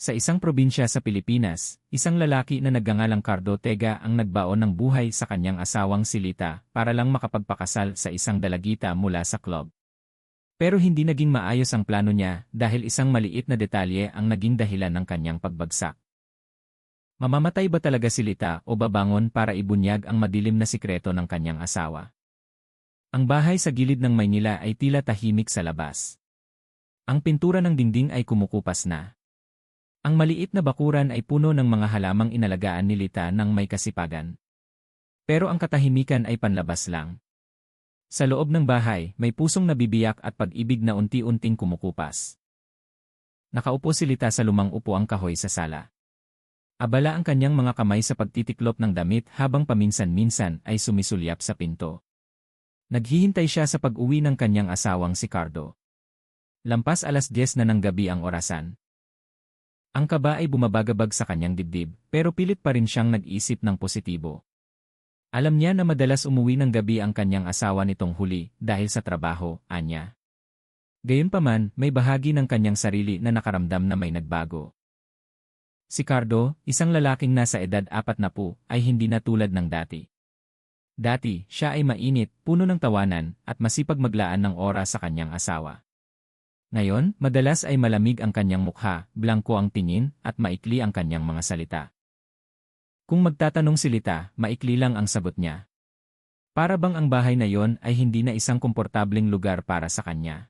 Sa isang probinsya sa Pilipinas, isang lalaki na nagngangalang Cardo Tega ang nagbaon ng buhay sa kanyang asawang si Lita para lang makapagpakasal sa isang dalagita mula sa club. Pero hindi naging maayos ang plano niya dahil isang maliit na detalye ang naging dahilan ng kanyang pagbagsak. Mamamatay ba talaga si Lita o babangon para ibunyag ang madilim na sikreto ng kanyang asawa? Ang bahay sa gilid ng Maynila ay tila tahimik sa labas. Ang pintura ng dingding ay kumukupas na. Ang maliit na bakuran ay puno ng mga halamang inalagaan ni Lita ng may kasipagan. Pero ang katahimikan ay panlabas lang. Sa loob ng bahay, may pusong nabibiyak at pag-ibig na unti-unting kumukupas. Nakaupo si Lita sa lumang upuang kahoy sa sala. Abala ang kanyang mga kamay sa pagtitiklop ng damit habang paminsan-minsan ay sumisulyap sa pinto. Naghihintay siya sa pag-uwi ng kanyang asawang si Cardo. Lampas 10:00 na ng gabi ang orasan. Ang kaba ay bumabagabag sa kanyang dibdib, pero pilit pa rin siyang nag-isip ng positibo. Alam niya na madalas umuwi ng gabi ang kanyang asawa nitong huli dahil sa trabaho, anya. Gayunpaman, may bahagi ng kanyang sarili na nakaramdam na may nagbago. Si Cardo, isang lalaking nasa edad 40, ay hindi na tulad ng dati. Dati, siya ay mainit, puno ng tawanan, at masipag maglaan ng oras sa kanyang asawa. Ngayon, madalas ay malamig ang kanyang mukha, blangko ang tingin, at maikli ang kanyang mga salita. Kung magtatanong si Lita, maikli lang ang sagot niya. Para bang ang bahay na yon ay hindi na isang komportableng lugar para sa kanya.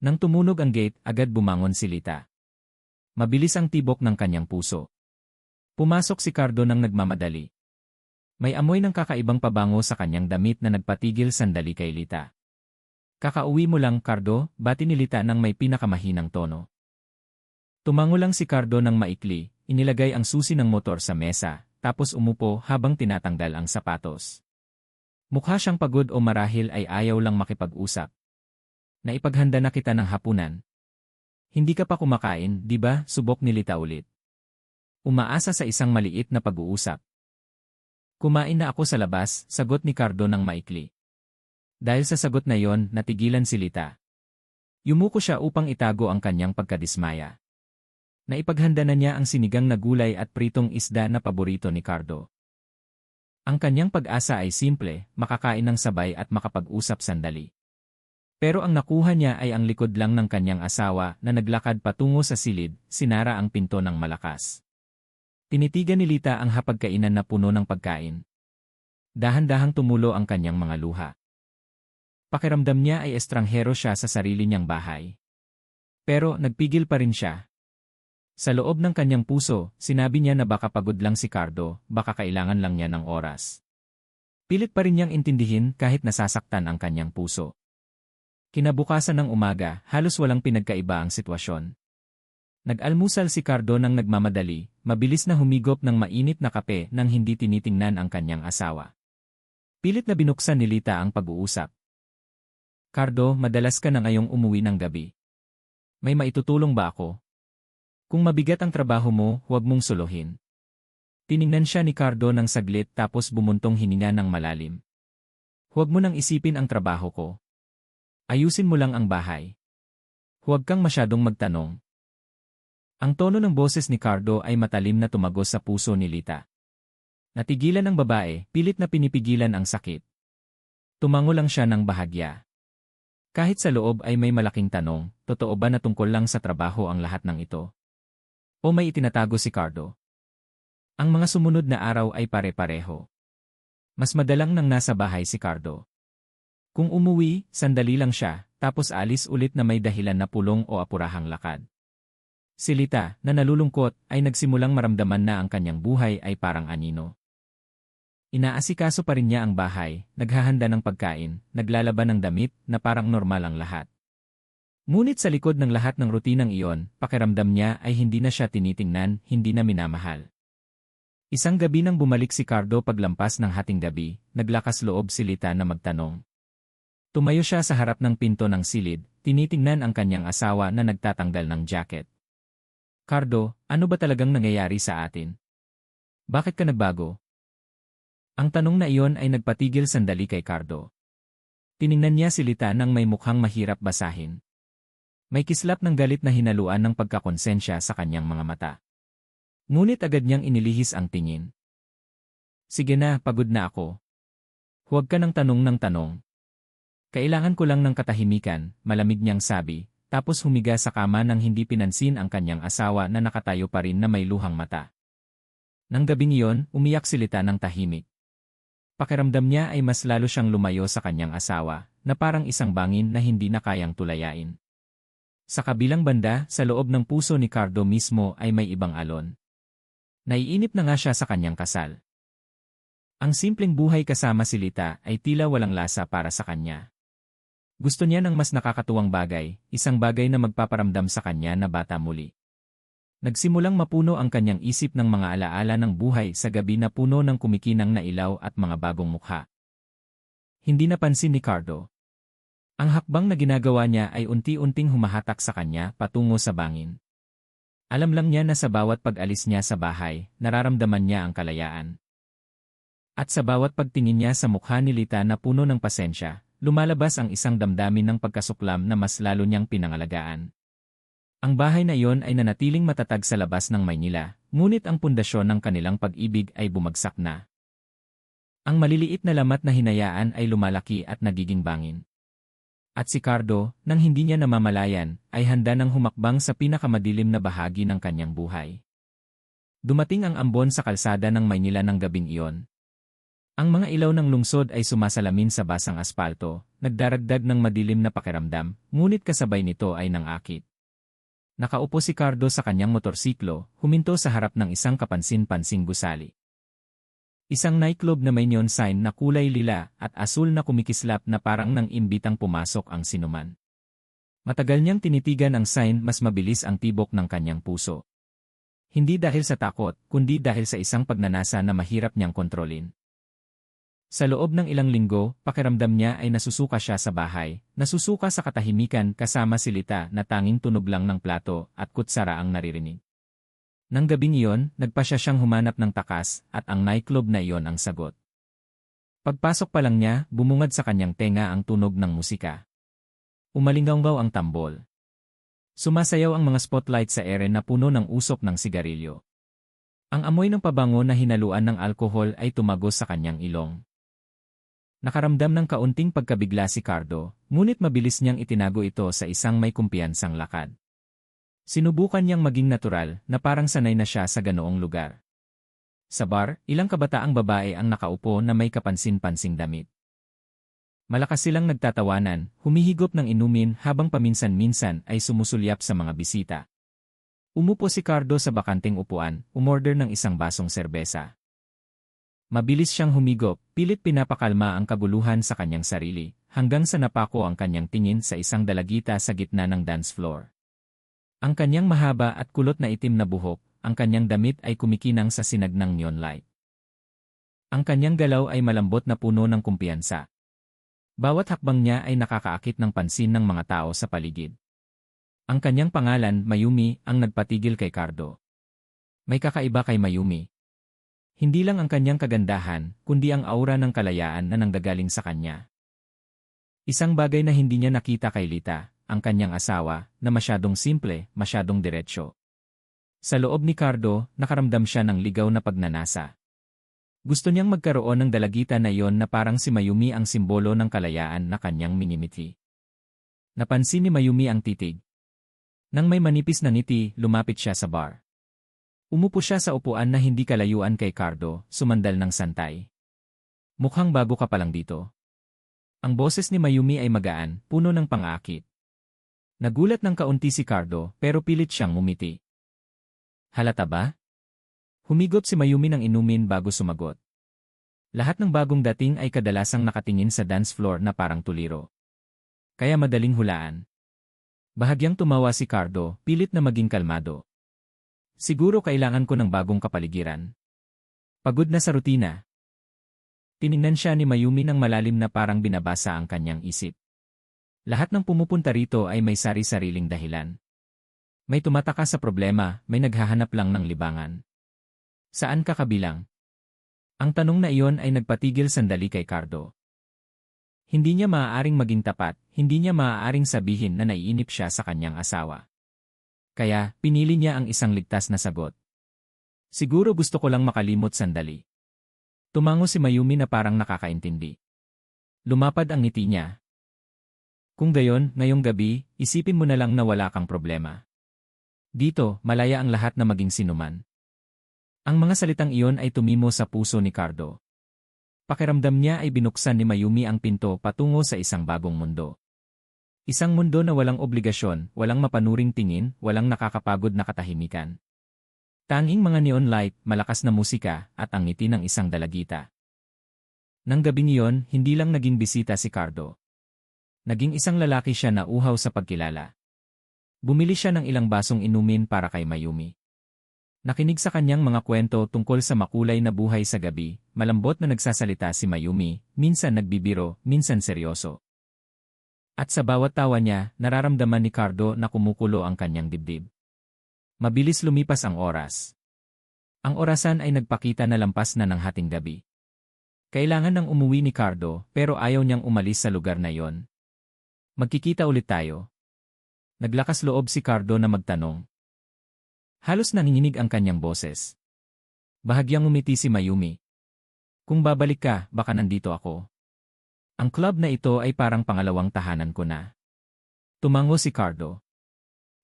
Nang tumunog ang gate, agad bumangon si Lita. Mabilis ang tibok ng kanyang puso. Pumasok si Cardo nang nagmamadali. May amoy ng kakaibang pabango sa kanyang damit na nagpatigil sandali kay Lita. Kakauwi mo lang, Cardo, bati ni Lita ng may pinakamahinang tono. Tumango lang si Cardo ng maikli, inilagay ang susi ng motor sa mesa, tapos umupo habang tinatanggal ang sapatos. Mukha siyang pagod o marahil ay ayaw lang makipag-usap. Naipaghanda na kita ng hapunan. Hindi ka pa kumakain, di ba? Subok ni Lita ulit. Umaasa sa isang maliit na pag-uusap. Kumain na ako sa labas, sagot ni Cardo ng maikli. Dahil sa sagot na yon, natigilan si Lita. Yumuko siya upang itago ang kanyang pagkadismaya. Naipaghanda na niya ang sinigang na gulay at pritong isda na paborito ni Cardo. Ang kanyang pag-asa ay simple, makakain ng sabay at makapag-usap sandali. Pero ang nakuha niya ay ang likod lang ng kanyang asawa na naglakad patungo sa silid, sinara ang pinto ng malakas. Tinitigan ni Lita ang hapagkainan na puno ng pagkain. Dahan-dahang tumulo ang kanyang mga luha. Pakiramdam niya ay estranghero siya sa sarili niyang bahay. Pero nagpigil pa rin siya. Sa loob ng kanyang puso, sinabi niya na baka pagod lang si Cardo, baka kailangan lang niya ng oras. Pilit pa rin niyang intindihin kahit nasasaktan ang kanyang puso. Kinabukasan ng umaga, halos walang pinagkaiba ang sitwasyon. Nag-almusal si Cardo nang nagmamadali, mabilis na humigop ng mainit na kape nang hindi tinitingnan ang kanyang asawa. Pilit na binuksan ni Lita ang pag-uusap. Cardo, madalas ka na ngayong umuwi ng gabi. May maitutulong ba ako? Kung mabigat ang trabaho mo, huwag mong suluhin. Tiningnan siya ni Cardo ng saglit tapos bumuntong hininga ng malalim. Huwag mo nang isipin ang trabaho ko. Ayusin mo lang ang bahay. Huwag kang masyadong magtanong. Ang tono ng boses ni Cardo ay matalim na tumagos sa puso ni Lita. Natigilan ang babae, pilit na pinipigilan ang sakit. Tumango lang siya ng bahagya. Kahit sa loob ay may malaking tanong, totoo ba na tungkol lang sa trabaho ang lahat ng ito? O may itinatago si Cardo? Ang mga sumunod na araw ay pare-pareho. Mas madalang nang nasa bahay si Cardo. Kung umuwi, sandali lang siya, tapos alis ulit na may dahilan na pulong o apurahang lakad. Si Lita, na nalulungkot, ay nagsimulang maramdaman na ang kanyang buhay ay parang anino. Inaasikaso pa rin niya ang bahay, naghahanda ng pagkain, naglalaban ng damit na parang normal ang lahat. Ngunit sa likod ng lahat ng rutinang iyon, pakiramdam niya ay hindi na siya tinitingnan, hindi na minamahal. Isang gabi nang bumalik si Cardo paglampas ng hating gabi, naglakas loob si Lita na magtanong. Tumayo siya sa harap ng pinto ng silid, tinitingnan ang kanyang asawa na nagtatanggal ng jacket. Cardo, ano ba talagang nangyayari sa atin? Bakit ka nagbago? Ang tanong na iyon ay nagpatigil sandali kay Cardo. Tiningnan niya si Lita nang may mukhang mahirap basahin. May kislap ng galit na hinaluan ng pagkakonsensya sa kanyang mga mata. Ngunit agad niyang inilihis ang tingin. Sige na, pagod na ako. Huwag ka ng tanong ng tanong. Kailangan ko lang ng katahimikan, malamig niyang sabi, tapos humiga sa kama nang hindi pinansin ang kanyang asawa na nakatayo pa rin na may luhang mata. Nang gabing iyon, umiyak si Lita ng tahimik. Pakiramdam niya ay mas lalo siyang lumayo sa kanyang asawa, na parang isang bangin na hindi na kayang tulayain. Sa kabilang banda, sa loob ng puso ni Cardo mismo ay may ibang alon. Naiinip na nga siya sa kanyang kasal. Ang simpleng buhay kasama si Lita ay tila walang lasa para sa kanya. Gusto niya ng mas nakakatuwang bagay, isang bagay na magpaparamdam sa kanya na bata muli. Nagsimulang mapuno ang kanyang isip ng mga alaala ng buhay sa gabi na puno ng kumikinang na ilaw at mga bagong mukha. Hindi napansin ni Cardo. Ang hakbang na ginagawa niya ay unti-unting humahatak sa kanya patungo sa bangin. Alam lang niya na sa bawat pag-alis niya sa bahay, nararamdaman niya ang kalayaan. At sa bawat pagtingin niya sa mukha ni Lita na puno ng pasensya, lumalabas ang isang damdamin ng pagkasuklam na mas lalo niyang pinangalagaan. Ang bahay na iyon ay nanatiling matatag sa labas ng Maynila, ngunit ang pundasyon ng kanilang pag-ibig ay bumagsak na. Ang maliliit na lamat na hinayaan ay lumalaki at nagiging bangin. At si Cardo, nang hindi niya namamalayan, ay handa ng humakbang sa pinakamadilim na bahagi ng kanyang buhay. Dumating ang ambon sa kalsada ng Maynila ng gabing iyon. Ang mga ilaw ng lungsod ay sumasalamin sa basang aspalto, nagdaragdag ng madilim na pakiramdam, ngunit kasabay nito ay nang-akit. Nakaupo si Cardo sa kanyang motorsiklo, huminto sa harap ng isang kapansin-pansing gusali. Isang nightclub na may neon sign na kulay lila at asul na kumikislap na parang nang imbitang pumasok ang sinuman. Matagal niyang tinitigan ang sign, mas mabilis ang tibok ng kanyang puso. Hindi dahil sa takot, kundi dahil sa isang pagnanasa na mahirap niyang kontrolin. Sa loob ng ilang linggo, pakiramdam niya ay nasusuka siya sa bahay, nasusuka sa katahimikan kasama si Lita na tanging tunog lang ng plato at kutsara ang naririnig. Nang gabing iyon, nagpasya siyang humanap ng takas at ang nightclub na iyon ang sagot. Pagpasok pa lang niya, bumungad sa kanyang tenga ang tunog ng musika. Umalinggaw ang tambol. Sumasayaw ang mga spotlight sa ere na puno ng usok ng sigarilyo. Ang amoy ng pabango na hinaluan ng alkohol ay tumagos sa kanyang ilong. Nakaramdam ng kaunting pagkabigla si Cardo, ngunit mabilis niyang itinago ito sa isang may kumpiyansang lakad. Sinubukan niyang maging natural na parang sanay na siya sa ganoong lugar. Sa bar, ilang kabataang babae ang nakaupo na may kapansin-pansing damit. Malakas silang nagtatawanan, humihigop ng inumin habang paminsan-minsan ay sumusulyap sa mga bisita. Umupo si Cardo sa bakanting upuan, umorder ng isang basong serbesa. Mabilis siyang humigop, pilit pinapakalma ang kaguluhan sa kanyang sarili, hanggang sa napako ang kanyang tingin sa isang dalagita sa gitna ng dance floor. Ang kanyang mahaba at kulot na itim na buhok, ang kanyang damit ay kumikinang sa sinag ng neon light. Ang kanyang galaw ay malambot na puno ng kumpiyansa. Bawat hakbang niya ay nakakaakit ng pansin ng mga tao sa paligid. Ang kanyang pangalan, Mayumi, ang nagpatigil kay Cardo. May kakaiba kay Mayumi. Hindi lang ang kanyang kagandahan, kundi ang aura ng kalayaan na nanggagaling sa kanya. Isang bagay na hindi niya nakita kay Lita, ang kanyang asawa, na masyadong simple, masyadong diretsyo. Sa loob ni Cardo, nakaramdam siya ng ligaw na pagnanasa. Gusto niyang magkaroon ng dalagita na iyon na parang si Mayumi ang simbolo ng kalayaan na kanyang minimiti. Napansin ni Mayumi ang titig. Nang may manipis na ngiti, lumapit siya sa bar. Umupo siya sa upuan na hindi kalayuan kay Cardo, sumandal ng santay. Mukhang bago ka pa lang dito. Ang boses ni Mayumi ay magaan, puno ng pang-aakit. Nagulat ng kaunti si Cardo, pero pilit siyang ngumiti. Halata ba? Humigot si Mayumi ng inumin bago sumagot. Lahat ng bagong dating ay kadalasang nakatingin sa dance floor na parang tuliro. Kaya madaling hulaan. Bahagyang tumawa si Cardo, pilit na maging kalmado. Siguro kailangan ko ng bagong kapaligiran. Pagod na sa rutina. Tiningnan siya ni Mayumi ng malalim na parang binabasa ang kanyang isip. Lahat ng pumupunta rito ay may sari-sariling dahilan. May tumataka sa problema, may naghahanap lang ng libangan. Saan ka kabilang? Ang tanong na iyon ay nagpatigil sandali kay Cardo. Hindi niya maaaring maging tapat, hindi niya maaaring sabihin na naiinip siya sa kanyang asawa. Kaya, pinili niya ang isang ligtas na sagot. Siguro gusto ko lang makalimot sandali. Tumango si Mayumi na parang nakakaintindi. Lumapad ang ngiti niya. Kung gayon, ngayong gabi, isipin mo na lang na wala kang problema. Dito, malaya ang lahat na maging sinuman. Ang mga salitang iyon ay tumimo sa puso ni Cardo. Pakiramdam niya ay binuksan ni Mayumi ang pinto patungo sa isang bagong mundo. Isang mundo na walang obligasyon, walang mapanuring tingin, walang nakakapagod na katahimikan. Tanging mga neon light, malakas na musika, at ang ngiti ng isang dalagita. Nang gabing iyon, hindi lang naging bisita si Cardo. Naging isang lalaki siya na uhaw sa pagkilala. Bumili siya ng ilang basong inumin para kay Mayumi. Nakinig sa kanyang mga kwento tungkol sa makulay na buhay sa gabi, malambot na nagsasalita si Mayumi, minsan nagbibiro, minsan seryoso. At sa bawat tawa niya, nararamdaman ni Cardo na kumukulo ang kanyang dibdib. Mabilis lumipas ang oras. Ang orasan ay nagpakita na lampas na ng hating gabi. Kailangan nang umuwi ni Cardo pero ayaw niyang umalis sa lugar na yon. Magkikita ulit tayo. Naglakas loob si Cardo na magtanong. Halos nanginginig ang kanyang boses. Bahagyang umiti si Mayumi. Kung babalik ka, baka nandito ako. Ang club na ito ay parang pangalawang tahanan ko na. Tumango si Cardo.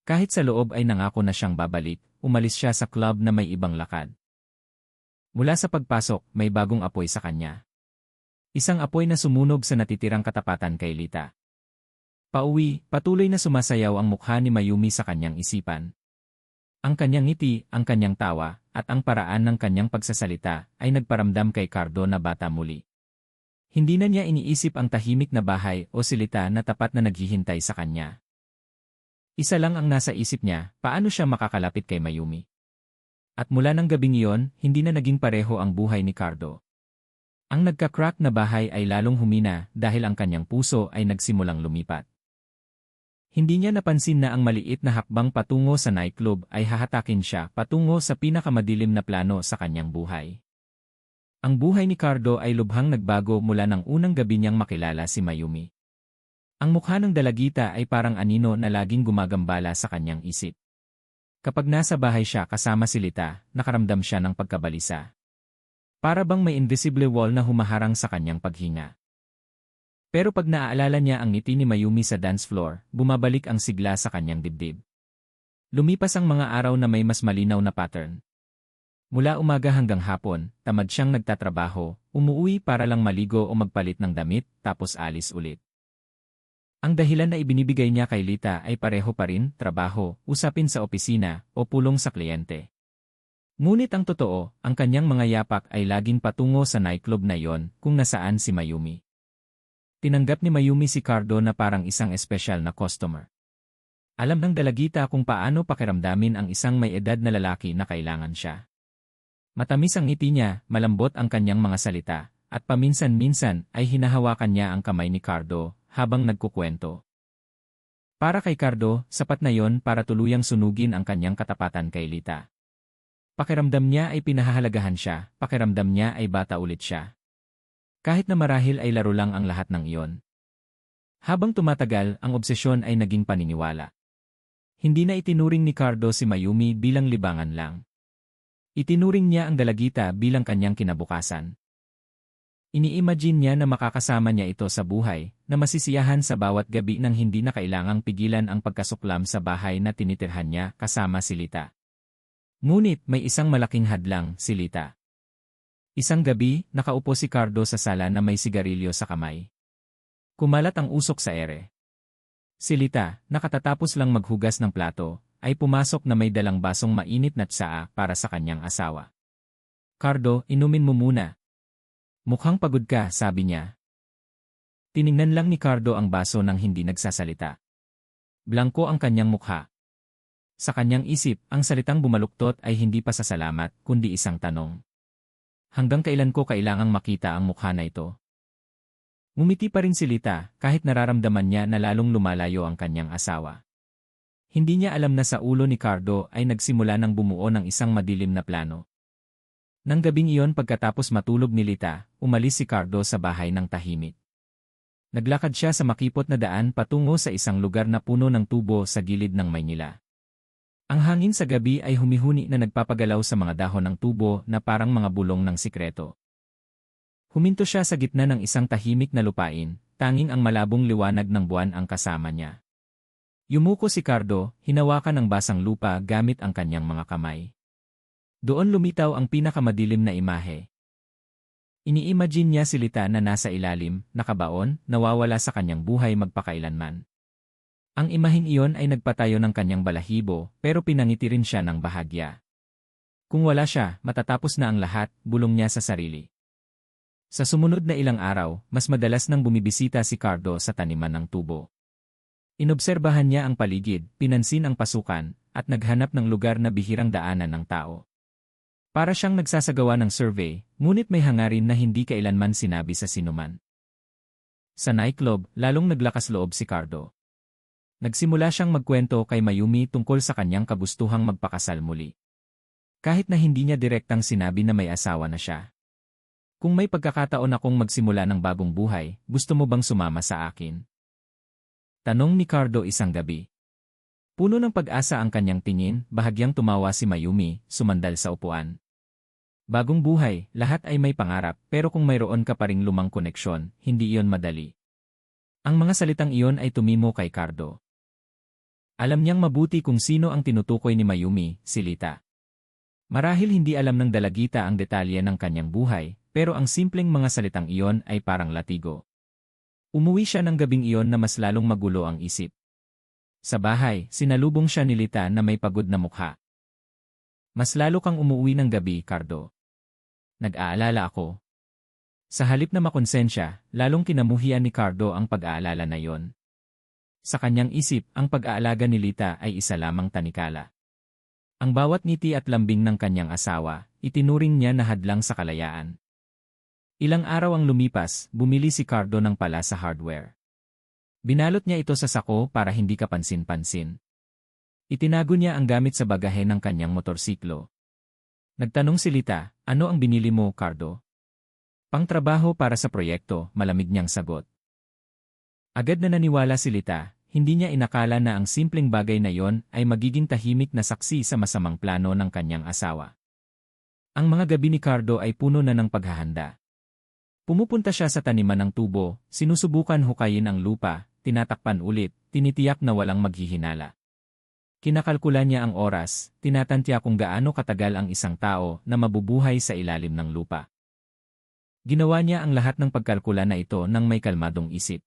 Kahit sa loob ay nangako na siyang babalik, umalis siya sa club na may ibang lakad. Mula sa pagpasok, may bagong apoy sa kanya. Isang apoy na sumunog sa natitirang katapatan kay Lita. Pauwi, patuloy na sumasayaw ang mukha ni Mayumi sa kanyang isipan. Ang kanyang ngiti, ang kanyang tawa, at ang paraan ng kanyang pagsasalita ay nagparamdam kay Cardo na bata muli. Hindi na niya iniisip ang tahimik na bahay o silita na tapat na naghihintay sa kanya. Isa lang ang nasa isip niya, paano siya makakalapit kay Mayumi. At mula ng gabing iyon, hindi na naging pareho ang buhay ni Cardo. Ang nagka-crack na bahay ay lalong humina dahil ang kanyang puso ay nagsimulang lumipat. Hindi niya napansin na ang maliit na hakbang patungo sa nightclub ay hahatakin siya patungo sa pinakamadilim na plano sa kanyang buhay. Ang buhay ni Cardo ay lubhang nagbago mula ng unang gabi niyang makilala si Mayumi. Ang mukha ng dalagita ay parang anino na laging gumagambala sa kanyang isip. Kapag nasa bahay siya kasama si Lita, nakaramdam siya ng pagkabalisa. Para bang may invisible wall na humaharang sa kanyang paghinga. Pero pag naaalala niya ang ngiti ni Mayumi sa dance floor, bumabalik ang sigla sa kanyang dibdib. Lumipas ang mga araw na may mas malinaw na pattern. Mula umaga hanggang hapon, tamad siyang nagtatrabaho, umuwi para lang maligo o magpalit ng damit, tapos alis ulit. Ang dahilan na ibinibigay niya kay Lita ay pareho pa rin, trabaho, usapin sa opisina, o pulong sa kliyente. Ngunit ang totoo, ang kanyang mga yapak ay laging patungo sa nightclub na yon kung nasaan si Mayumi. Tinanggap ni Mayumi si Cardo na parang isang espesyal na customer. Alam ng dalagita kung paano pakiramdamin ang isang may edad na lalaki na kailangan siya. Matamis ang ngiti niya, malambot ang kanyang mga salita, at paminsan-minsan ay hinahawakan niya ang kamay ni Cardo habang nagkukwento. Para kay Cardo, sapat na yon para tuluyang sunugin ang kanyang katapatan kay Lita. Pakiramdam niya ay pinahahalagahan siya, pakiramdam niya ay bata ulit siya. Kahit na marahil ay laro lang ang lahat ng iyon. Habang tumatagal, ang obsesyon ay naging paniniwala. Hindi na itinuring ni Cardo si Mayumi bilang libangan lang. Itinuring niya ang dalagita bilang kanyang kinabukasan. Ini-imagine niya na makakasama niya ito sa buhay, na masisiyahan sa bawat gabi nang hindi na kailangang pigilan ang pagkasuklam sa bahay na tinitirhan niya kasama si Lita. Ngunit may isang malaking hadlang, si Lita. Isang gabi, nakaupo si Cardo sa sala na may sigarilyo sa kamay. Kumalat ang usok sa ere. Si Lita, nakatatapos lang maghugas ng plato, ay pumasok na may dalang basong mainit na tsaa para sa kanyang asawa. Cardo, inumin mo muna. Mukhang pagod ka, sabi niya. Tiningnan lang ni Cardo ang baso nang hindi nagsasalita. Blanko ang kanyang mukha. Sa kanyang isip, ang salitang bumaluktot ay hindi pasasalamat, kundi isang tanong. Hanggang kailan ko kailangang makita ang mukha na ito? Ngumiti pa rin si Lita, kahit nararamdaman niya na lalong lumalayo ang kanyang asawa. Hindi niya alam na sa ulo ni Cardo ay nagsimula ng bumuo ng isang madilim na plano. Nang gabing iyon pagkatapos matulog ni Lita, umalis si Cardo sa bahay ng tahimik. Naglakad siya sa makipot na daan patungo sa isang lugar na puno ng tubo sa gilid ng Maynila. Ang hangin sa gabi ay humihuni na nagpapagalaw sa mga dahon ng tubo na parang mga bulong ng sikreto. Huminto siya sa gitna ng isang tahimik na lupain, tanging ang malabong liwanag ng buwan ang kasama niya. Yumuko si Cardo, hinawakan ang basang lupa gamit ang kanyang mga kamay. Doon lumitaw ang pinakamadilim na imahe. Ini-imagine niya si Lita na nasa ilalim, nakabaon, nawawala sa kanyang buhay magpakailanman. Ang imaheng iyon ay nagpatayo ng kanyang balahibo, pero pinangiti rin siya ng bahagya. Kung wala siya, matatapos na ang lahat, bulong niya sa sarili. Sa sumunod na ilang araw, mas madalas nang bumibisita si Cardo sa taniman ng tubo. Inobserbahan niya ang paligid, pinansin ang pasukan, at naghanap ng lugar na bihirang daanan ng tao. Para siyang nagsasagawa ng survey, ngunit may hangarin na hindi kailanman sinabi sa sinuman. Sa nightclub, lalong naglakas loob si Cardo. Nagsimula siyang magkwento kay Mayumi tungkol sa kanyang kagustuhang magpakasal muli. Kahit na hindi niya direktang sinabi na may asawa na siya. Kung may pagkakataon akong magsimula ng bagong buhay, gusto mo bang sumama sa akin? Tanong ni Cardo isang gabi. Puno ng pag-asa ang kanyang tingin, bahagyang tumawa si Mayumi, sumandal sa upuan. Bagong buhay, lahat ay may pangarap, pero kung mayroon ka pa ring lumang koneksyon, hindi iyon madali. Ang mga salitang iyon ay tumimo kay Cardo. Alam niyang mabuti kung sino ang tinutukoy ni Mayumi, si Lita. Marahil hindi alam ng dalagita ang detalye ng kanyang buhay, pero ang simpleng mga salitang iyon ay parang latigo. Umuwi siya ng gabing iyon na mas lalong magulo ang isip. Sa bahay, sinalubong siya ni Lita na may pagod na mukha. Mas lalo kang umuwi ng gabi, Cardo. Nag-aalala ako. Sa halip na makonsensya, lalong kinamuhian ni Cardo ang pag-aalala na iyon. Sa kanyang isip, ang pag-aalaga ni Lita ay isa lamang tanikala. Ang bawat ngiti at lambing ng kanyang asawa, itinuring niya na hadlang sa kalayaan. Ilang araw ang lumipas, bumili si Cardo ng pala sa hardware. Binalot niya ito sa sako para hindi kapansin-pansin. Itinago niya ang gamit sa bagahe ng kanyang motorsiklo. Nagtanong si Lita, ano ang binili mo, Cardo? Pangtrabaho para sa proyekto, malamig niyang sagot. Agad na naniwala si Lita, hindi niya inakala na ang simpleng bagay na yon ay magiging tahimik na saksi sa masamang plano ng kanyang asawa. Ang mga gabi ni Cardo ay puno na ng paghahanda. Pumupunta siya sa taniman ng tubo, sinusubukan hukayin ang lupa, tinatakpan ulit, tinitiyak na walang maghihinala. Kinakalkula niya ang oras, tinatantya kung gaano katagal ang isang tao na mabubuhay sa ilalim ng lupa. Ginawa niya ang lahat ng pagkalkula na ito nang may kalmadong isip.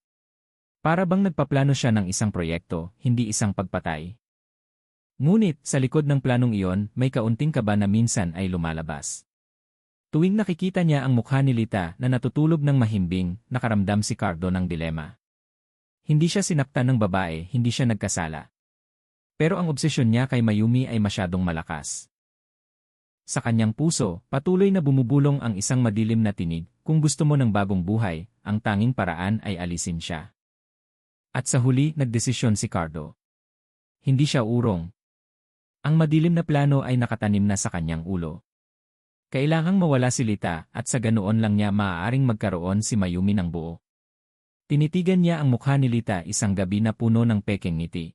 Para bang nagpaplano siya ng isang proyekto, hindi isang pagpatay. Ngunit, sa likod ng planong iyon, may kaunting kaba na minsan ay lumalabas. Tuwing nakikita niya ang mukha ni Lita na natutulog ng mahimbing, nakaramdam si Cardo ng dilema. Hindi siya sinaktan ng babae, hindi siya nagkasala. Pero ang obsesyon niya kay Mayumi ay masyadong malakas. Sa kanyang puso, patuloy na bumubulong ang isang madilim na tinig, kung gusto mo ng bagong buhay, ang tanging paraan ay alisin siya. At sa huli, nagdesisyon si Cardo. Hindi siya urong. Ang madilim na plano ay nakatanim na sa kanyang ulo. Kailangang mawala si Lita at sa ganoon lang niya maaaring magkaroon si Mayumi ng buo. Tinitigan niya ang mukha ni Lita isang gabi na puno ng pekeng ngiti.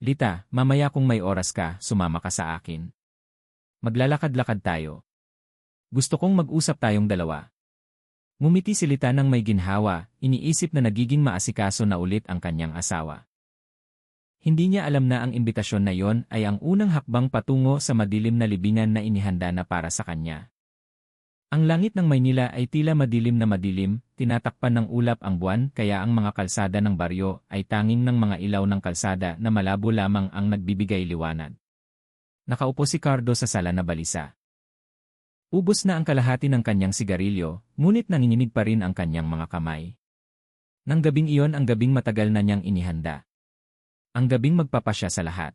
Lita, mamaya kung may oras ka, sumama ka sa akin. Maglalakad-lakad tayo. Gusto kong mag-usap tayong dalawa. Ngumiti si Lita ng may ginhawa, iniisip na nagiging maasikaso na ulit ang kanyang asawa. Hindi niya alam na ang imbitasyon na yon ay ang unang hakbang patungo sa madilim na libingan na inihanda na para sa kanya. Ang langit ng Maynila ay tila madilim na madilim, tinatakpan ng ulap ang buwan kaya ang mga kalsada ng baryo ay tanging ng mga ilaw ng kalsada na malabo lamang ang nagbibigay liwanag. Nakaupo si Cardo sa sala na balisa. Ubos na ang kalahati ng kanyang sigarilyo, ngunit nanginginig pa rin ang kanyang mga kamay. Nang gabing iyon ang gabing matagal na niyang inihanda. Ang gabing magpapasya sa lahat.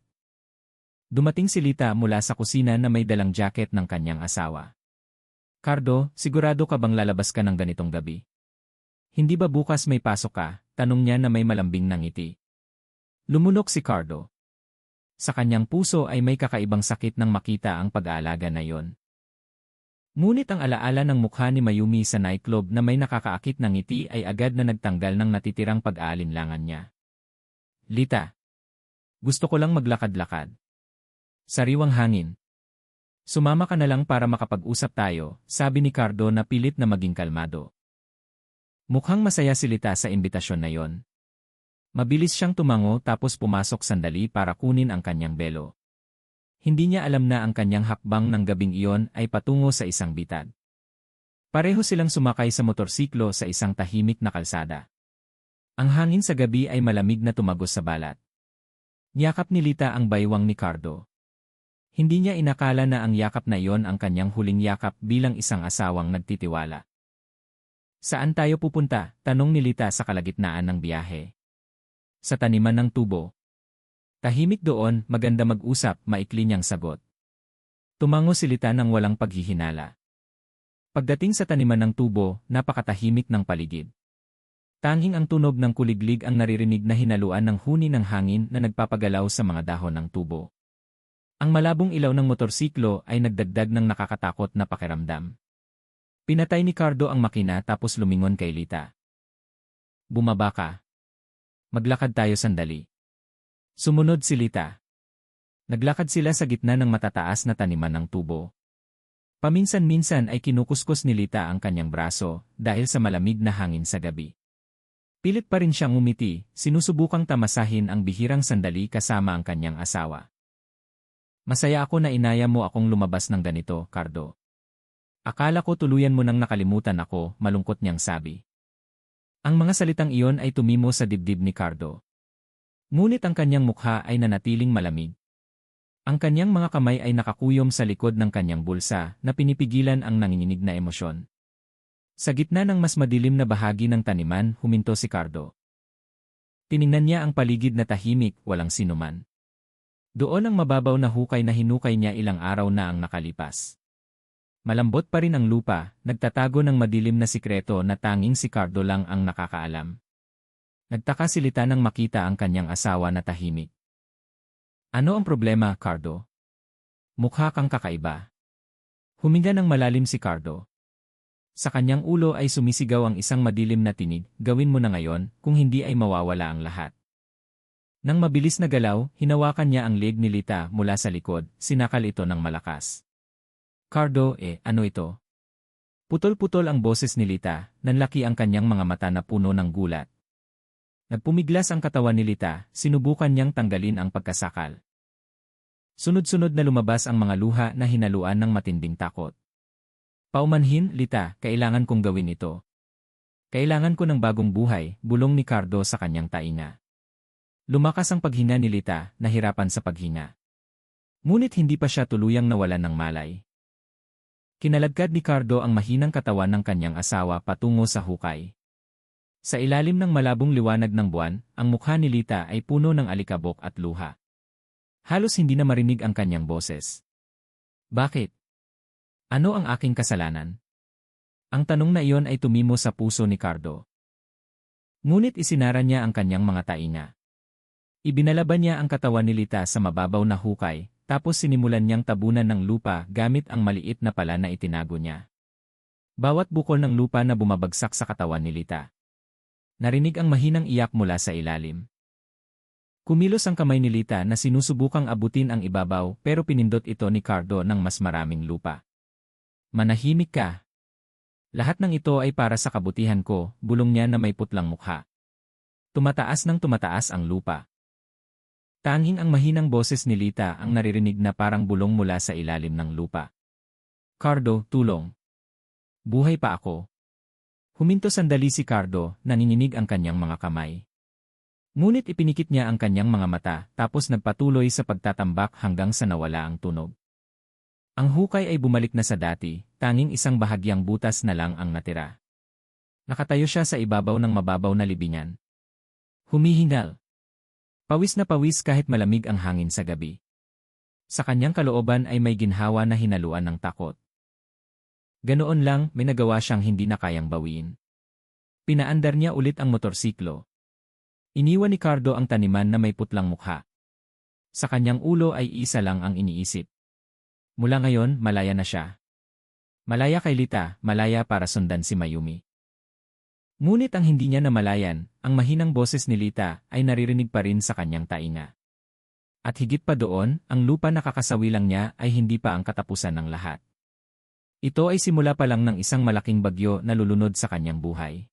Dumating si Lita mula sa kusina na may dalang jacket ng kanyang asawa. Cardo, sigurado ka bang lalabas ka ng ganitong gabi? Hindi ba bukas may pasok ka? Tanong niya na may malambing na ngiti. Lumunok si Cardo. Sa kanyang puso ay may kakaibang sakit nang makita ang pag-aalaga na yon. Ngunit ang alaala ng mukha ni Mayumi sa nightclub na may nakakaakit na ngiti ay agad na nagtanggal ng natitirang pag-aalinlangan niya. Lita. Gusto ko lang maglakad-lakad. Sariwang hangin. Sumama ka na lang para makapag-usap tayo, sabi ni Cardo na pilit na maging kalmado. Mukhang masaya si Lita sa imbitasyon na yon. Mabilis siyang tumango tapos pumasok sandali para kunin ang kanyang belo. Hindi niya alam na ang kanyang hakbang ng gabing iyon ay patungo sa isang bitad. Pareho silang sumakay sa motorsiklo sa isang tahimik na kalsada. Ang hangin sa gabi ay malamig na tumagos sa balat. Niyakap ni Lita ang baywang ni Cardo. Hindi niya inakala na ang yakap na iyon ang kanyang huling yakap bilang isang asawang nagtitiwala. Saan tayo pupunta? Tanong ni Lita sa kalagitnaan ng biyahe. Sa taniman ng tubo. Tahimik doon, maganda mag-usap, maikli niyang sagot. Tumango si Lita ng walang paghihinala. Pagdating sa taniman ng tubo, napakatahimik ng paligid. Tanging ang tunog ng kuliglig ang naririnig na hinaluan ng huni ng hangin na nagpapagalaw sa mga dahon ng tubo. Ang malabong ilaw ng motorsiklo ay nagdagdag ng nakakatakot na pakiramdam. Pinatay ni Cardo ang makina tapos lumingon kay Lita. Bumaba ka. Maglakad tayo sandali. Sumunod si Lita. Naglakad sila sa gitna ng matataas na taniman ng tubo. Paminsan-minsan ay kinukuskus ni Lita ang kanyang braso dahil sa malamig na hangin sa gabi. Pilit pa rin siyang umiti, sinusubukang tamasahin ang bihirang sandali kasama ang kanyang asawa. Masaya ako na inaya mo akong lumabas ng ganito, Cardo. Akala ko tuluyan mo nang nakalimutan ako, malungkot niyang sabi. Ang mga salitang iyon ay tumimo sa dibdib ni Cardo. Ngunit ang kanyang mukha ay nanatiling malamig. Ang kanyang mga kamay ay nakakuyom sa likod ng kanyang bulsa na pinipigilan ang nanginginig na emosyon. Sa gitna ng mas madilim na bahagi ng taniman, huminto si Cardo. Tiningnan niya ang paligid na tahimik, walang sinuman. Doon ang mababaw na hukay na hinukay niya ilang araw na ang nakalipas. Malambot pa rin ang lupa, nagtatago ng madilim na sikreto na tanging si Cardo lang ang nakakaalam. Nagtaka si Lita nang makita ang kanyang asawa na tahimik. Ano ang problema, Cardo? Mukha kang kakaiba. Huminga ng malalim si Cardo. Sa kanyang ulo ay sumisigaw ang isang madilim na tinig, gawin mo na ngayon, kung hindi ay mawawala ang lahat. Nang mabilis na galaw, hinawakan niya ang leg ni Lita mula sa likod, sinakal ito ng malakas. Cardo, ano ito? Putol-putol ang boses ni Lita, nanlaki ang kanyang mga mata na puno ng gulat. Nagpumiglas ang katawan ni Lita, sinubukan niyang tanggalin ang pagkasakal. Sunod-sunod na lumabas ang mga luha na hinaluan ng matinding takot. Paumanhin, Lita, kailangan kong gawin ito. Kailangan ko ng bagong buhay, bulong ni Cardo sa kanyang tainga. Lumakas ang paghinga ni Lita, nahirapan sa paghinga. Ngunit hindi pa siya tuluyang nawalan ng malay. Kinalagkad ni Cardo ang mahinang katawan ng kanyang asawa patungo sa hukay. Sa ilalim ng malabong liwanag ng buwan, ang mukha ni Lita ay puno ng alikabok at luha. Halos hindi na marinig ang kanyang boses. Bakit? Ano ang aking kasalanan? Ang tanong na iyon ay tumimo sa puso ni Cardo. Ngunit isinara niya ang kanyang mga tainga. Ibinalaban niya ang katawan ni Lita sa mababaw na hukay, tapos sinimulan niyang tabunan ng lupa gamit ang maliit na pala na itinago niya. Bawat bukol ng lupa na bumabagsak sa katawan ni Lita. Narinig ang mahinang iyak mula sa ilalim. Kumilos ang kamay ni Lita na sinusubukang abutin ang ibabaw pero pinindot ito ni Cardo ng mas maraming lupa. Manahimik ka. Lahat ng ito ay para sa kabutihan ko, bulong niya na may putlang mukha. Tumataas ng tumataas ang lupa. Tanging ang mahinang boses ni Lita ang naririnig na parang bulong mula sa ilalim ng lupa. Cardo, tulong. Buhay pa ako. Huminto sandali si Cardo, nanginginig ang kanyang mga kamay. Ngunit ipinikit niya ang kanyang mga mata tapos nagpatuloy sa pagtatambak hanggang sa nawala ang tunog. Ang hukay ay bumalik na sa dati, tanging isang bahagyang butas na lang ang natira. Nakatayo siya sa ibabaw ng mababaw na libingan. Humihingal. Pawis na pawis kahit malamig ang hangin sa gabi. Sa kanyang kalooban ay may ginhawa na hinaluan ng takot. Ganoon lang, may nagawa siyang hindi na kayang bawiin. Pinaandar niya ulit ang motorsiklo. Iniwan ni Cardo ang taniman na may putlang mukha. Sa kanyang ulo ay isa lang ang iniisip. Mula ngayon, malaya na siya. Malaya kay Lita, malaya para sundan si Mayumi. Ngunit ang hindi niya namalayan, ang mahinang boses ni Lita ay naririnig pa rin sa kanyang tainga. At higit pa doon, ang lupa na kakasawilang niya ay hindi pa ang katapusan ng lahat. Ito ay simula pa lang ng isang malaking bagyo na lulunod sa kanyang buhay.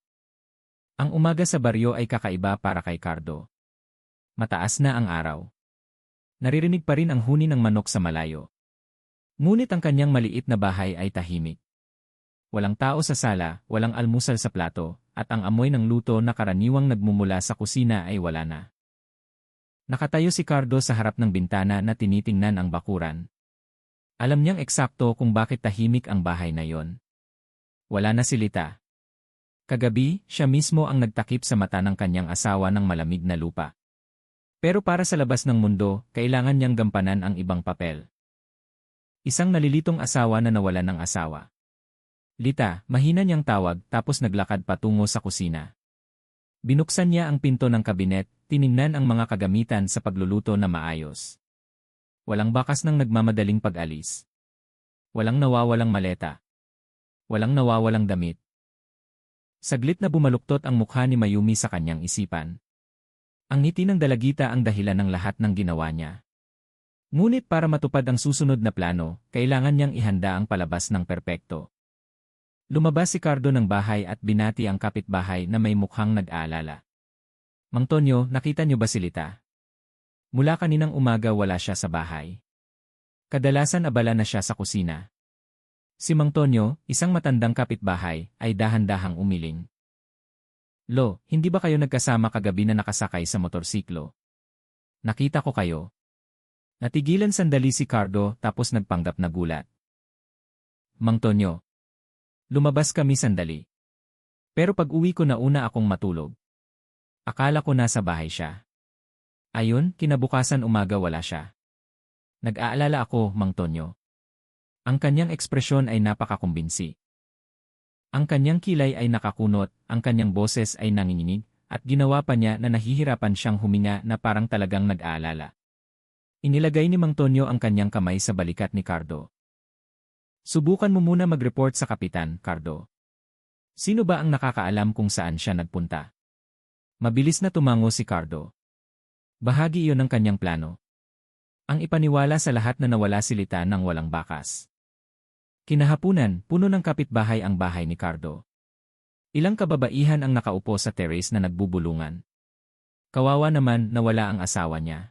Ang umaga sa baryo ay kakaiba para kay Cardo. Mataas na ang araw. Naririnig pa rin ang huni ng manok sa malayo. Ngunit ang kanyang maliit na bahay ay tahimik. Walang tao sa sala, walang almusal sa plato, at ang amoy ng luto na karaniwang nagmumula sa kusina ay wala na. Nakatayo si Cardo sa harap ng bintana na tinitingnan ang bakuran. Alam niyang eksakto kung bakit tahimik ang bahay na yon. Wala na si Lita. Kagabi, siya mismo ang nagtakip sa mata ng kanyang asawa ng malamig na lupa. Pero para sa labas ng mundo, kailangan niyang gampanan ang ibang papel. Isang nalilitong asawa na nawalan ng asawa. Lita, mahina niyang tawag tapos naglakad patungo sa kusina. Binuksan niya ang pinto ng kabinet, tiningnan ang mga kagamitan sa pagluluto na maayos. Walang bakas ng nagmamadaling pag-alis. Walang nawawalang maleta. Walang nawawalang damit. Saglit na bumaluktot ang mukha ni Mayumi sa kanyang isipan. Ang ngiti ng dalagita ang dahilan ng lahat ng ginawa niya. Ngunit para matupad ang susunod na plano, kailangan niyang ihanda ang palabas ng perpekto. Lumabas si Cardo ng bahay at binati ang kapitbahay na may mukhang nag-aalala. Mang Tonyo, nakita niyo ba si Lita? Mula kaninang umaga wala siya sa bahay. Kadalasan abala na siya sa kusina. Si Mang Tonyo, isang matandang kapitbahay, ay dahan-dahang umiling. Lo, hindi ba kayo nagkasama kagabi na nakasakay sa motorsiklo? Nakita ko kayo. Natigilan sandali si Cardo tapos nagpanggap na gulat. Mang Tonyo. Lumabas kami sandali. Pero pag uwi ko na una akong matulog. Akala ko nasa bahay siya. Ayun, kinabukasan umaga wala siya. Nag-aalala ako, Mang Tonyo. Ang kanyang ekspresyon ay napakakumbinsi. Ang kanyang kilay ay nakakunot, ang kanyang boses ay nanginginig, at ginawa pa niya na nahihirapan siyang huminga na parang talagang nag-aalala. Inilagay ni Mang Tonyo ang kanyang kamay sa balikat ni Cardo. Subukan mo muna mag-report sa kapitan, Cardo. Sino ba ang nakakaalam kung saan siya nagpunta? Mabilis na tumango si Cardo. Bahagi iyon ng kanyang plano. Ang ipaniwala sa lahat na nawala si Lita nang walang bakas. Kinahapunan, puno ng kapitbahay ang bahay ni Cardo. Ilang kababaihan ang nakaupo sa terrace na nagbubulungan. Kawawa naman na wala ang asawa niya.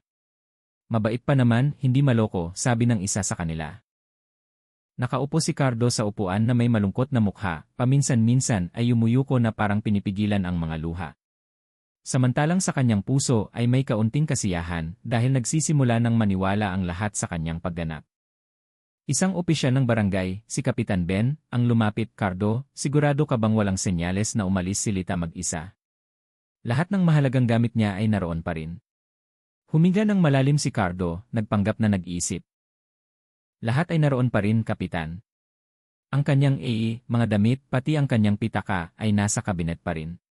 Mabait pa naman, hindi maloko, sabi ng isa sa kanila. Nakaupo si Cardo sa upuan na may malungkot na mukha, paminsan-minsan ay yumuyuko na parang pinipigilan ang mga luha. Samantalang sa kanyang puso ay may kaunting kasiyahan dahil nagsisimula ng maniwala ang lahat sa kanyang pagganap. Isang opisyal ng barangay, si Kapitan Ben, ang lumapit. Cardo, sigurado ka bang walang senyales na umalis si Lita mag-isa? Lahat ng mahalagang gamit niya ay naroon pa rin. Huminga ng malalim si Cardo, nagpanggap na nag-iisip. Lahat ay naroon pa rin, Kapitan. Ang kanyang mga damit, pati ang kanyang pitaka ay nasa kabinet pa rin.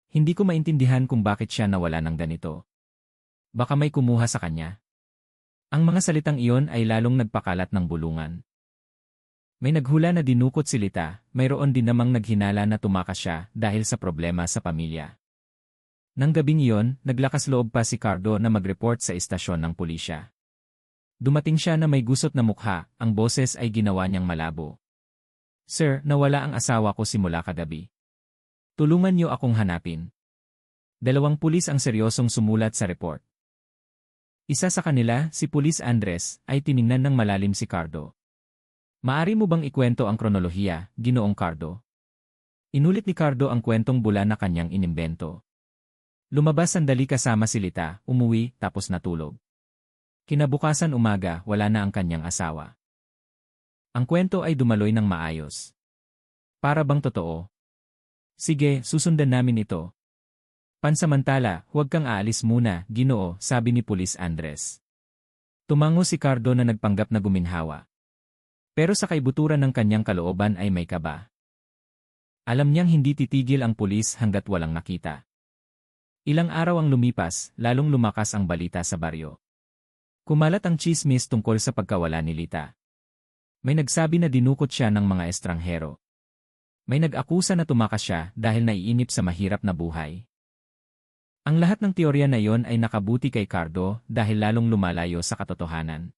Hindi ko maintindihan kung bakit siya nawala ng ganito. Baka may kumuha sa kanya. Ang mga salitang iyon ay lalong nagpakalat ng bulungan. May naghula na dinukot si Lita, mayroon din namang naghinala na tumakas siya dahil sa problema sa pamilya. Nang gabing iyon, naglakas loob pa si Cardo na mag-report sa istasyon ng pulisya. Dumating siya na may gusot na mukha, ang boses ay ginawa niyang malabo. Sir, nawala ang asawa ko simula kagabi. Tulungan niyo akong hanapin. 2 pulis ang seryosong sumulat sa report. Isa sa kanila, si Pulis Andres, ay tiningnan ng malalim si Cardo. Maari mo bang ikwento ang kronolohiya, Ginoong Cardo? Inulit ni Cardo ang kwentong bula na kanyang inimbento. Lumabas sandali kasama si Lita, umuwi, tapos natulog. Kinabukasan umaga, wala na ang kanyang asawa. Ang kwento ay dumaloy ng maayos. Para bang totoo? Sige, susundan namin ito. Pansamantala, huwag kang aalis muna, Ginoo, sabi ni Pulis Andres. Tumango si Cardo na nagpanggap na guminhawa. Pero sa kaibuturan ng kanyang kalooban ay may kaba. Alam niyang hindi titigil ang pulis hanggat walang nakita. Ilang araw ang lumipas, lalong lumakas ang balita sa baryo. Kumalat ang tsismis tungkol sa pagkawala ni Lita. May nagsabi na dinukot siya ng mga estranghero. May nag-akusa na tumakas siya dahil naiinip sa mahirap na buhay. Ang lahat ng teorya na iyon ay nakabuti kay Cardo dahil lalong lumalayo sa katotohanan.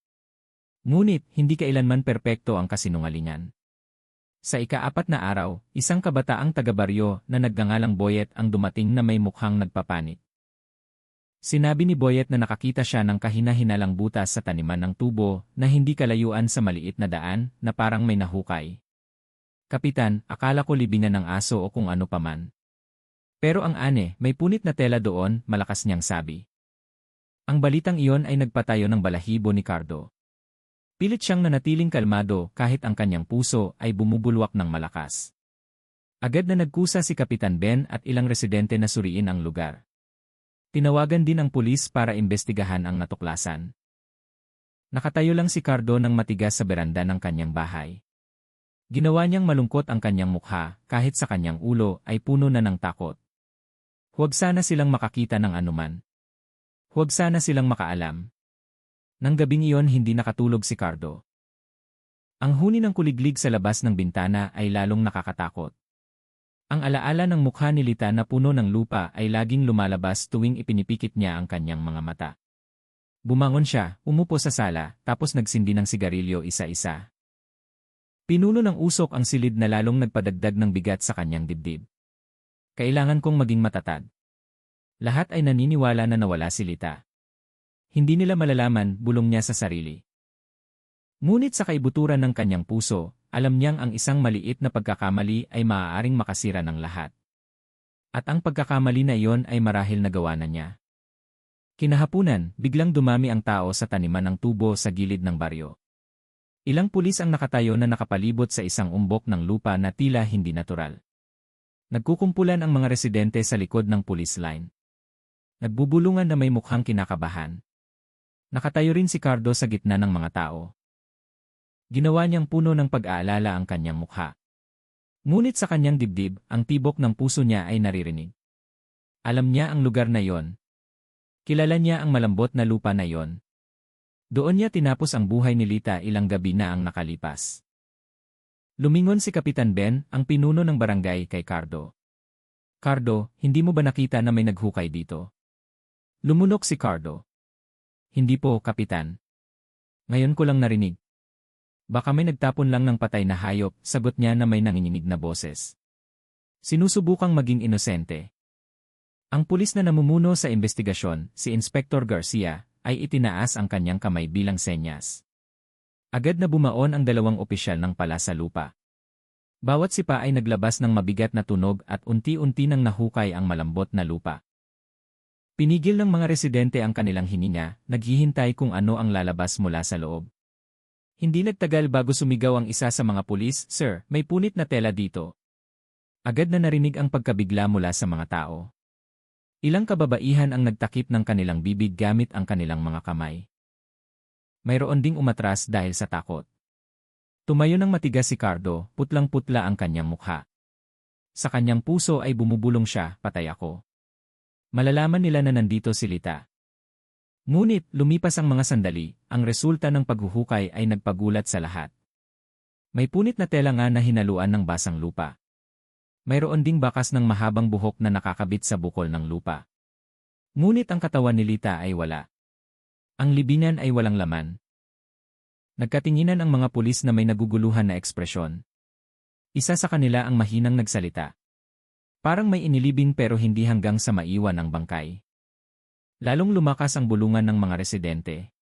Ngunit, hindi kailanman perpekto ang kasinungalingan. Sa ika-4 na araw, isang kabataang taga-baryo na nagngangalang Boyet ang dumating na may mukhang nagpapanik. Sinabi ni Boyet na nakakita siya ng kahina-hinalang butas sa taniman ng tubo na hindi kalayuan sa maliit na daan na parang may nahukay. Kapitan, akala ko libingan ng aso o kung ano paman. Pero ang ane, may punit na tela doon, malakas niyang sabi. Ang balitang iyon ay nagpatayo ng balahibo ni Cardo. Pilit siyang nanatiling kalmado kahit ang kanyang puso ay bumubulwak ng malakas. Agad na nagkusa si Kapitan Ben at ilang residente na suriin ang lugar. Tinawagan din ang pulis para imbestigahan ang natuklasan. Nakatayo lang si Cardo ng matigas sa beranda ng kanyang bahay. Ginawa niyang malungkot ang kanyang mukha kahit sa kanyang ulo ay puno na ng takot. Huwag sana silang makakita ng anuman. Huwag sana silang makaalam. Nang gabing iyon hindi nakatulog si Cardo. Ang huni ng kuliglig sa labas ng bintana ay lalong nakakatakot. Ang alaala ng mukha ni Lita na puno ng lupa ay laging lumalabas tuwing ipinipikit niya ang kanyang mga mata. Bumangon siya, umupo sa sala, tapos nagsindi ng sigarilyo isa-isa. Pinuno ng usok ang silid na lalong nagpadagdag ng bigat sa kanyang dibdib. Kailangan kong maging matatag. Lahat ay naniniwala na nawala si Lita. Hindi nila malalaman, bulong niya sa sarili. Ngunit sa kaibuturan ng kanyang puso, alam niyang ang isang maliit na pagkakamali ay maaaring makasira ng lahat. At ang pagkakamali na iyon ay marahil nagawa na niya. Kinahapunan, biglang dumami ang tao sa taniman ng tubo sa gilid ng baryo. Ilang pulis ang nakatayo na nakapalibot sa isang umbok ng lupa na tila hindi natural. Nagkukumpulan ang mga residente sa likod ng police line. Nagbubulungan na may mukhang kinakabahan. Nakatayo rin si Cardo sa gitna ng mga tao. Ginawa niyang puno ng pag-aalala ang kanyang mukha. Ngunit sa kanyang dibdib, ang tibok ng puso niya ay naririnig. Alam niya ang lugar na yon. Kilala niya ang malambot na lupa na yon. Doon niya tinapos ang buhay ni Lita ilang gabi na ang nakalipas. Lumingon si Kapitan Ben, ang pinuno ng barangay kay Cardo. Cardo, hindi mo ba nakita na may naghukay dito? Lumunok si Cardo. Hindi po, Kapitan. Ngayon ko lang narinig. Baka may nagtapon lang ng patay na hayop, sagot niya na may nanginginig na boses. Sinusubukang maging inosente. Ang pulis na namumuno sa investigasyon, si Inspector Garcia, ay itinaas ang kanyang kamay bilang senyas. Agad na bumaon ang dalawang opisyal ng palasalupa. Bawat sipa ay naglabas ng mabigat na tunog at unti-unti nang nahukay ang malambot na lupa. Pinigil ng mga residente ang kanilang hininga, naghihintay kung ano ang lalabas mula sa loob. Hindi nagtagal bago sumigaw ang isa sa mga pulis, "Sir, may punit na tela dito." Agad na narinig ang pagkabigla mula sa mga tao. Ilang kababaihan ang nagtakip ng kanilang bibig gamit ang kanilang mga kamay. Mayroon ding umatras dahil sa takot. Tumayo ng matigas si Cardo, putlang-putla ang kanyang mukha. Sa kanyang puso ay bumubulong siya, "Patay ako." Malalaman nila na nandito si Lita. Ngunit, lumipas ang mga sandali, ang resulta ng paghuhukay ay nagpagulat sa lahat. May punit na tela nga na hinaluan ng basang lupa. Mayroon ding bakas ng mahabang buhok na nakakabit sa bukol ng lupa. Ngunit ang katawan ni Lita ay wala. Ang libingan ay walang laman. Nagkatinginan ang mga pulis na may naguguluhan na ekspresyon. Isa sa kanila ang mahinang nagsalita. Parang may inilibing pero hindi hanggang sa maiwan ang bangkay. Lalong lumakas ang bulungan ng mga residente.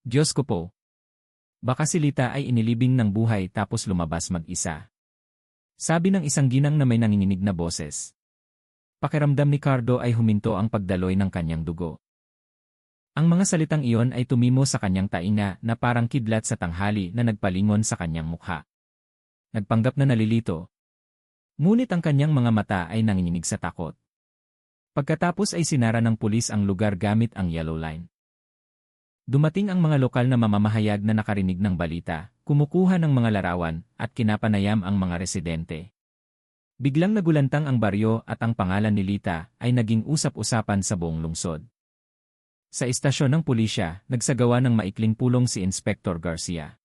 Diyos ko po! Baka si Lita ay inilibing ng buhay tapos lumabas mag-isa. Sabi ng isang ginang na may nanginginig na boses. Pakiramdam ni Cardo ay huminto ang pagdaloy ng kanyang dugo. Ang mga salitang iyon ay tumimo sa kanyang tainga na parang kidlat sa tanghali na nagpalingon sa kanyang mukha. Nagpanggap na nalilito. Ngunit ang kanyang mga mata ay nanginginig sa takot. Pagkatapos ay sinara ng pulis ang lugar gamit ang yellow line. Dumating ang mga lokal na mamamahayag na nakarinig ng balita, kumukuha ng mga larawan, at kinapanayam ang mga residente. Biglang nagulantang ang baryo at ang pangalan ni Lita ay naging usap-usapan sa buong lungsod. Sa istasyon ng pulisya, nagsagawa ng maikling pulong si Inspector Garcia.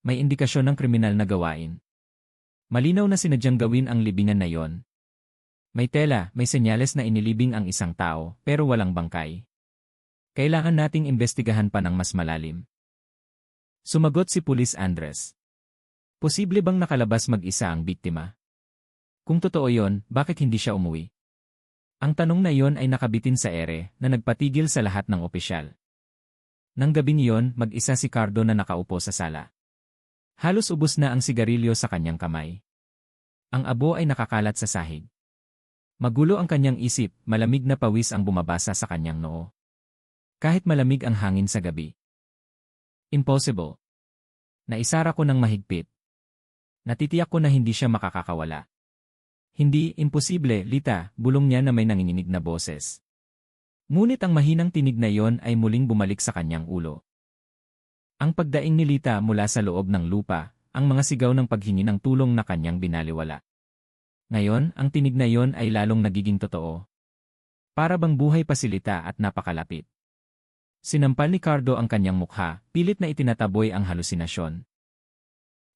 May indikasyon ng kriminal na gawain. Malinaw na sinadyang gawin ang libingan na yon. May tela, may senyales na inilibing ang isang tao, pero walang bangkay. Kailangan nating imbestigahan pa ng mas malalim. Sumagot si Pulis Andres. Posible bang nakalabas mag-isa ang biktima? Kung totoo yon, bakit hindi siya umuwi? Ang tanong na yon ay nakabitin sa ere na nagpatigil sa lahat ng opisyal. Nang gabing iyon, mag-isa si Cardo na nakaupo sa sala. Halos ubos na ang sigarilyo sa kanyang kamay. Ang abo ay nakakalat sa sahig. Magulo ang kanyang isip, malamig na pawis ang bumabasa sa kanyang noo. Kahit malamig ang hangin sa gabi. Impossible. Naisara ko ng mahigpit. Natitiyak ko na hindi siya makakakawala. Hindi, imposible, Lita, bulong niya na may nanginginig na boses. Ngunit ang mahinang tinig na yon ay muling bumalik sa kanyang ulo. Ang pagdaing ni Lita mula sa loob ng lupa, ang mga sigaw ng paghingi ng tulong na kanyang binaliwala. Ngayon, ang tinig na yon ay lalong nagiging totoo. Para bang buhay pa si Lita at napakalapit. Sinampal ni Cardo ang kanyang mukha, pilit na itinataboy ang halusinasyon.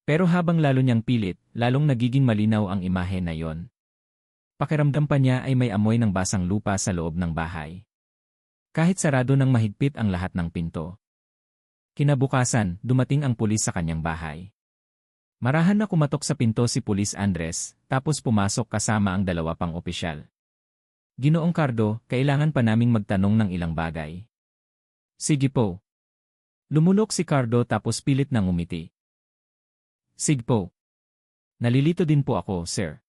Pero habang lalo niyang pilit, lalong nagiging malinaw ang imahe na yon. Pakiramdam pa niya ay may amoy ng basang lupa sa loob ng bahay. Kahit sarado ng mahigpit ang lahat ng pinto. Kinabukasan, dumating ang pulis sa kanyang bahay. Marahan na kumatok sa pinto si Pulis Andres, tapos pumasok kasama ang dalawa pang opisyal. Ginoong Cardo, kailangan pa naming magtanong ng ilang bagay. Sige po. Lumulok si Cardo tapos pilit nang umiti. Sige po. Nalilito din po ako, sir.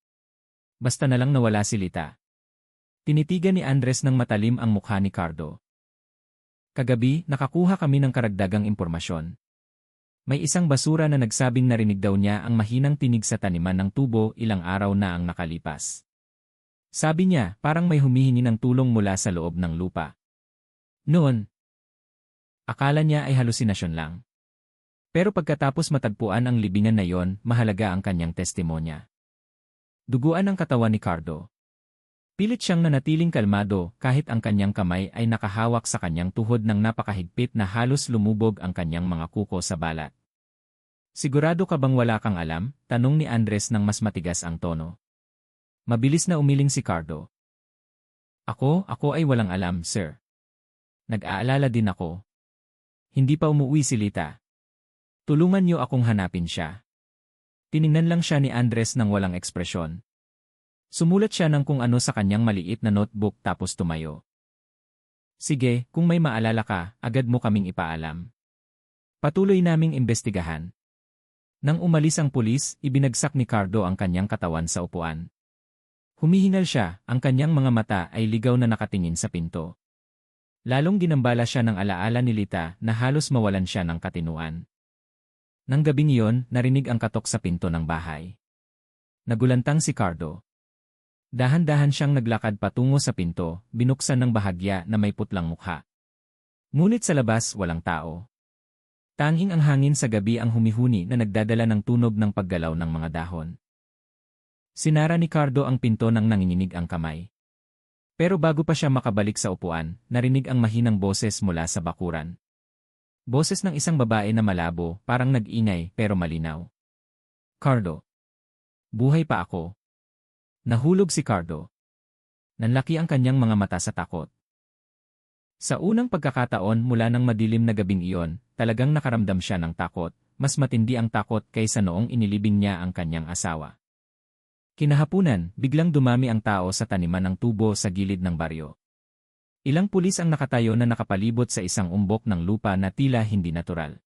Basta na lang nawala si Lita. Tinitigan ni Andres ng matalim ang mukha ni Cardo. Kagabi, nakakuha kami ng karagdagang impormasyon. May isang basura na nagsabing narinig daw niya ang mahinang tinig sa taniman ng tubo ilang araw na ang nakalipas. Sabi niya, parang may humihingi ng tulong mula sa loob ng lupa. Noon, akala niya ay halusinasyon lang. Pero pagkatapos matagpuan ang libingan na yon, mahalaga ang kanyang testimonya. Duguan ang katawan ni Cardo. Pilit siyang nanatiling kalmado kahit ang kanyang kamay ay nakahawak sa kanyang tuhod ng napakahigpit na halos lumubog ang kanyang mga kuko sa balat. Sigurado ka bang wala kang alam? Tanong ni Andres nang mas matigas ang tono. Mabilis na umiling si Cardo. Ako ay walang alam, sir. Nag-aalala din ako. Hindi pa umuwi si Lita. Tulungan niyo akong hanapin siya. Tiningnan lang siya ni Andres nang walang ekspresyon. Sumulat siya ng kung ano sa kanyang maliit na notebook tapos tumayo. Sige, kung may maalala ka, agad mo kaming ipaalam. Patuloy naming imbestigahan. Nang umalis ang pulis, ibinagsak ni Cardo ang kanyang katawan sa upuan. Humihingal siya, ang kanyang mga mata ay ligaw na nakatingin sa pinto. Lalong ginambala siya ng alaala ni Lita na halos mawalan siya ng katinuan. Nang gabing iyon, narinig ang katok sa pinto ng bahay. Nagulantang si Cardo. Dahan-dahan siyang naglakad patungo sa pinto, binuksan ng bahagya na may putlang mukha. Ngunit sa labas, walang tao. Tanging ang hangin sa gabi ang humihuni na nagdadala ng tunog ng paggalaw ng mga dahon. Sinara ni Cardo ang pinto nang nanginginig ang kamay. Pero bago pa siya makabalik sa upuan, narinig ang mahinang boses mula sa bakuran. Boses ng isang babae na malabo, parang nag-ingay pero malinaw. Cardo. Buhay pa ako. Nahulog si Cardo. Nanlaki ang kanyang mga mata sa takot. Sa unang pagkakataon mula ng madilim na gabing iyon, talagang nakaramdam siya ng takot, mas matindi ang takot kaysa noong inilibing niya ang kanyang asawa. Kinahapunan, biglang dumami ang tao sa taniman ng tubo sa gilid ng baryo. Ilang pulis ang nakatayo na nakapalibot sa isang umbok ng lupa na tila hindi natural.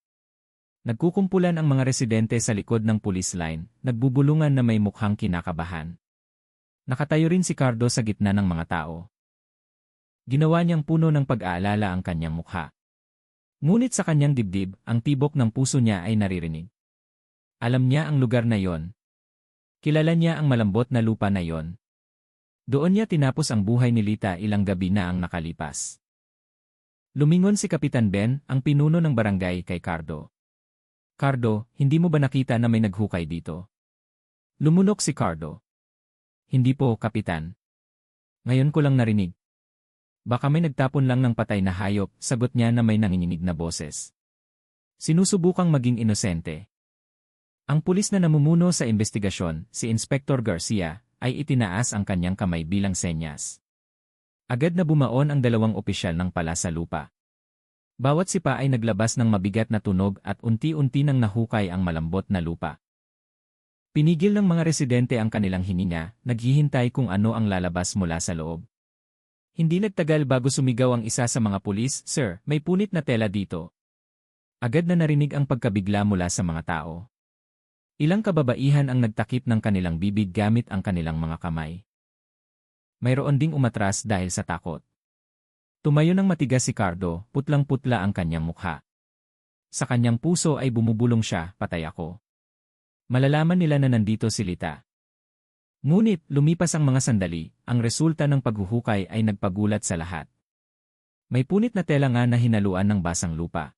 Nagkukumpulan ang mga residente sa likod ng police line, nagbubulungan na may mukhang kinakabahan. Nakatayo rin si Cardo sa gitna ng mga tao. Ginawa niyang puno ng pag-aalala ang kanyang mukha. Ngunit sa kanyang dibdib, ang tibok ng puso niya ay naririnig. Alam niya ang lugar na yon. Kilala niya ang malambot na lupa na yon. Doon niya tinapos ang buhay ni Lita ilang gabi na ang nakalipas. Lumingon si Kapitan Ben, ang pinuno ng barangay kay Cardo. Cardo, hindi mo ba nakita na may naghukay dito? Lumunok si Cardo. Hindi po, Kapitan. Ngayon ko lang narinig. Baka may nagtapon lang ng patay na hayop, sagot niya na may nanginginig na boses. Sinusubukang maging inosente. Ang pulis na namumuno sa investigasyon, si Inspector Garcia, ay itinaas ang kanyang kamay bilang senyas. Agad na bumaon ang dalawang opisyal ng palasalupa. Bawat sipa ay naglabas ng mabigat na tunog at unti-unti nang nahukay ang malambot na lupa. Pinigil ng mga residente ang kanilang hininga, naghihintay kung ano ang lalabas mula sa loob. Hindi nagtagal bago sumigaw ang isa sa mga pulis, "Sir, may punit na tela dito." Agad na narinig ang pagkabigla mula sa mga tao. Ilang kababaihan ang nagtakip ng kanilang bibig gamit ang kanilang mga kamay. Mayroon ding umatras dahil sa takot. Tumayo ng matigas si Cardo, putlang-putla ang kanyang mukha. Sa kanyang puso ay bumubulong siya, "Patay ako." Malalaman nila na nandito si Lita. Ngunit, lumipas ang mga sandali, ang resulta ng paghuhukay ay nagpagulat sa lahat. May punit na tela nga na hinaluan ng basang lupa.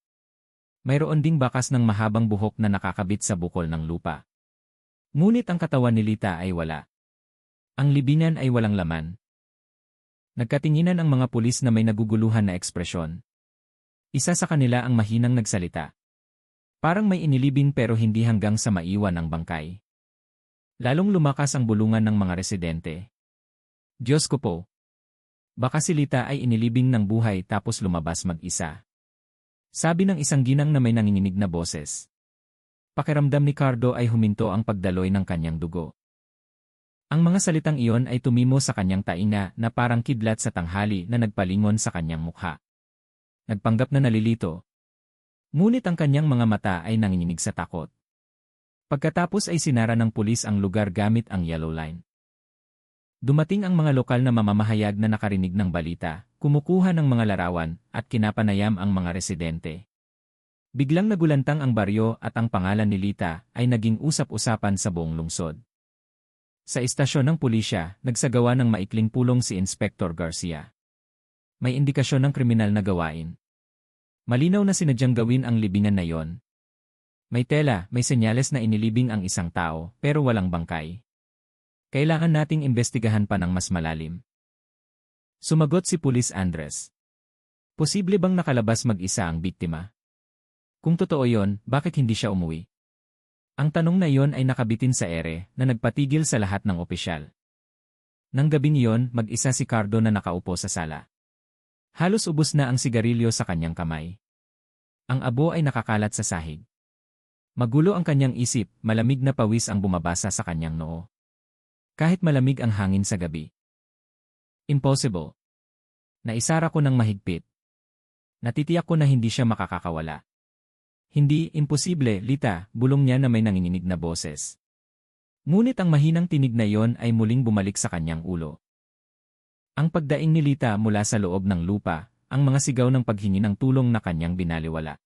Mayroon ding bakas ng mahabang buhok na nakakabit sa bukol ng lupa. Ngunit ang katawan ni Lita ay wala. Ang libingan ay walang laman. Nagkatinginan ang mga pulis na may naguguluhan na ekspresyon. Isa sa kanila ang mahinang nagsalita. Parang may inilibing pero hindi hanggang sa maiwan ang bangkay. Lalong lumakas ang bulungan ng mga residente. "Diyos ko po! Baka si Lita ay inilibing ng buhay tapos lumabas mag-isa." Sabi ng isang ginang na may nanginginig na boses. Pakiramdam ni Cardo ay huminto ang pagdaloy ng kanyang dugo. Ang mga salitang iyon ay tumimo sa kanyang tainga na parang kidlat sa tanghali na nagpalingon sa kanyang mukha. Nagpanggap na nalilito. Ngunit ang kanyang mga mata ay nanginginig sa takot. Pagkatapos ay sinara ng pulis ang lugar gamit ang yellow line. Dumating ang mga lokal na mamamahayag na nakarinig ng balita, kumukuha ng mga larawan, at kinapanayam ang mga residente. Biglang nagulantang ang baryo at ang pangalan ni Lita ay naging usap-usapan sa buong lungsod. Sa istasyon ng pulisya, nagsagawa ng maikling pulong si Inspector Garcia. May indikasyon ng kriminal na gawain. Malinaw na sinadyang gawin ang libingan na yon. May tela, may senyales na inilibing ang isang tao, pero walang bangkay. Kailangan nating imbestigahan pa ng mas malalim. Sumagot si Pulis Andres. Posible bang nakalabas mag-isa ang biktima? Kung totoo yon, bakit hindi siya umuwi? Ang tanong na iyon ay nakabitin sa ere na nagpatigil sa lahat ng opisyal. Nang gabing iyon, mag-isa si Cardo na nakaupo sa sala. Halos ubos na ang sigarilyo sa kanyang kamay. Ang abo ay nakakalat sa sahig. Magulo ang kanyang isip, malamig na pawis ang bumabasa sa kanyang noo. Kahit malamig ang hangin sa gabi. Impossible. Naisara ko ng mahigpit. Natitiyak ko na hindi siya makakakawala. Hindi, imposible, Lita, bulong niya na may nanginginig na boses. Ngunit ang mahinang tinig na iyon ay muling bumalik sa kanyang ulo. Ang pagdaing ni Lita mula sa loob ng lupa, ang mga sigaw ng paghingi ng tulong na kanyang binaliwala.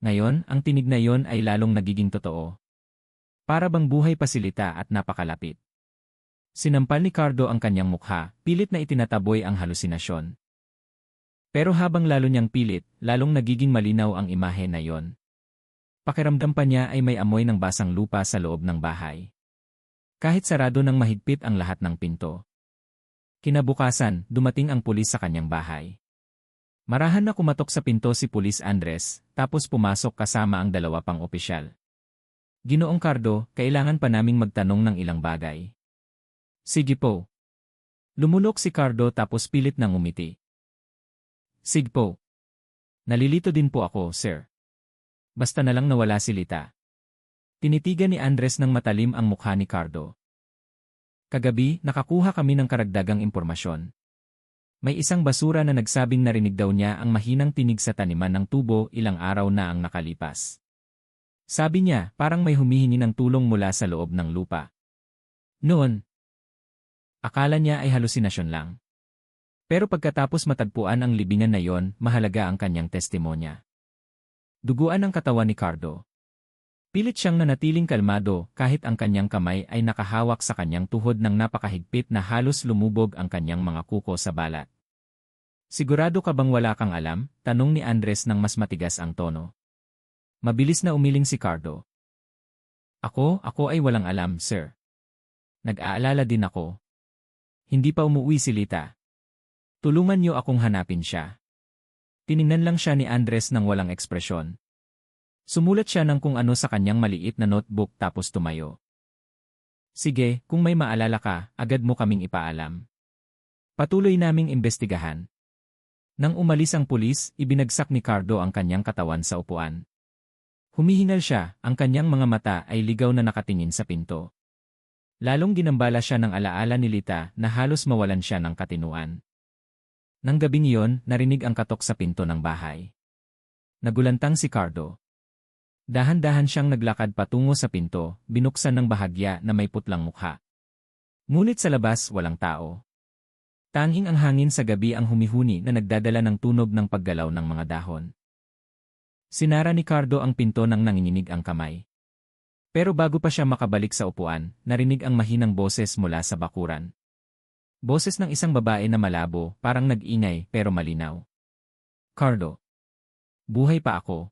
Ngayon, ang tinig na iyon ay lalong nagiging totoo. Para bang buhay pa si Lita at napakalapit. Sinampal ni Cardo ang kanyang mukha, pilit na itinataboy ang halusinasyon. Pero habang lalo niyang pilit, lalong nagiging malinaw ang imahe na iyon. Pakiramdam pa niya ay may amoy ng basang lupa sa loob ng bahay. Kahit sarado ng mahigpit ang lahat ng pinto. Kinabukasan, dumating ang pulis sa kanyang bahay. Marahan na kumatok sa pinto si Pulis Andres, tapos pumasok kasama ang dalawa pang opisyal. Ginoong Cardo, kailangan pa naming magtanong ng ilang bagay. Sige po. Lumulok si Cardo tapos pilit nang umiti. Sige po. Nalilito din po ako, sir. Basta na lang nawala si Lita. Tinitigan ni Andres ng matalim ang mukha ni Cardo. Kagabi, nakakuha kami ng karagdagang impormasyon. May isang basura na nagsabing narinig daw niya ang mahinang tinig sa taniman ng tubo ilang araw na ang nakalipas. Sabi niya, parang may humihingi ng tulong mula sa loob ng lupa. Noon, akala niya ay halusinasyon lang. Pero pagkatapos matagpuan ang libingan na yon, mahalaga ang kanyang testimonya. Duguan ang katawan ni Cardo. Pilit siyang nanatiling kalmado kahit ang kanyang kamay ay nakahawak sa kanyang tuhod ng napakahigpit na halos lumubog ang kanyang mga kuko sa balat. Sigurado ka bang wala kang alam? Tanong ni Andres ng mas matigas ang tono. Mabilis na umiling si Cardo. Ako ay walang alam, sir. Nag-aalala din ako. Hindi pa umuwi si Lita. Tulungan niyo akong hanapin siya. Tiningnan lang siya ni Andres ng walang ekspresyon. Sumulat siya ng kung ano sa kanyang maliit na notebook tapos tumayo. Sige, kung may maalala ka, agad mo kaming ipaalam. Patuloy naming imbestigahan. Nang umalis ang pulis, ibinagsak ni Cardo ang kanyang katawan sa upuan. Humihingal siya, ang kanyang mga mata ay ligaw na nakatingin sa pinto. Lalong ginambala siya ng alaala ni Lita na halos mawalan siya ng katinuan. Nang gabing iyon, narinig ang katok sa pinto ng bahay. Nagulantang si Cardo. Dahan-dahan siyang naglakad patungo sa pinto, binuksan ng bahagya na may putlang mukha. Ngunit sa labas, walang tao. Tanging ang hangin sa gabi ang humihuni na nagdadala ng tunog ng paggalaw ng mga dahon. Sinara ni Cardo ang pinto nang nanginginig ang kamay. Pero bago pa siya makabalik sa upuan, narinig ang mahinang boses mula sa bakuran. Boses ng isang babae na malabo, parang nag-ingay pero malinaw. Cardo. Buhay pa ako.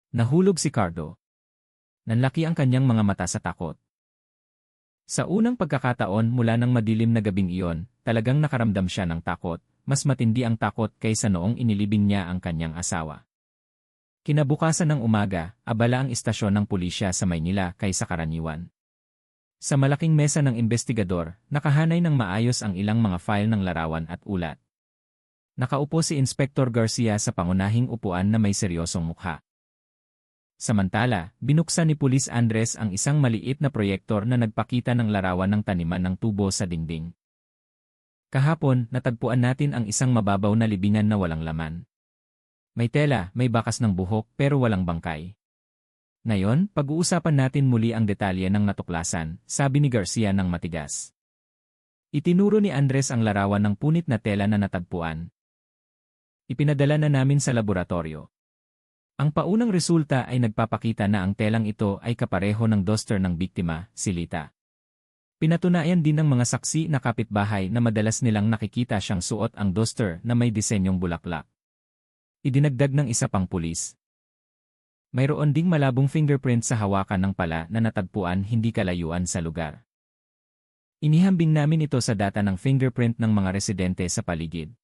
Nahulog si Cardo. Nanlaki ang kanyang mga mata sa takot. Sa unang pagkakataon mula ng madilim na gabing iyon, talagang nakaramdam siya ng takot, mas matindi ang takot kaysa noong inilibing niya ang kanyang asawa. Kinabukasan ng umaga, abala ang istasyon ng pulisya sa Maynila kaysa karaniwan. Sa malaking mesa ng investigador, nakahanay ng maayos ang ilang mga file ng larawan at ulat. Nakaupo si Inspector Garcia sa pangunahing upuan na may seryosong mukha. Samantala, binuksan ni Pulis Andres ang isang maliit na proyektor na nagpakita ng larawan ng taniman ng tubo sa dingding. Kahapon, natagpuan natin ang isang mababaw na libingan na walang laman. May tela, may bakas ng buhok pero walang bangkay. Ngayon, pag-uusapan natin muli ang detalye ng natuklasan, sabi ni Garcia ng matigas. Itinuro ni Andres ang larawan ng punit na tela na natagpuan. Ipinadala na namin sa laboratorio. Ang paunang resulta ay nagpapakita na ang telang ito ay kapareho ng duster ng biktima, si Lita. Pinatunayan din ng mga saksi na kapitbahay na madalas nilang nakikita siyang suot ang duster na may disenyong bulaklak. Idinagdag ng isa pang pulis. Mayroon ding malabong fingerprint sa hawakan ng pala na natagpuan hindi kalayuan sa lugar. Inihambing namin ito sa data ng fingerprint ng mga residente sa paligid.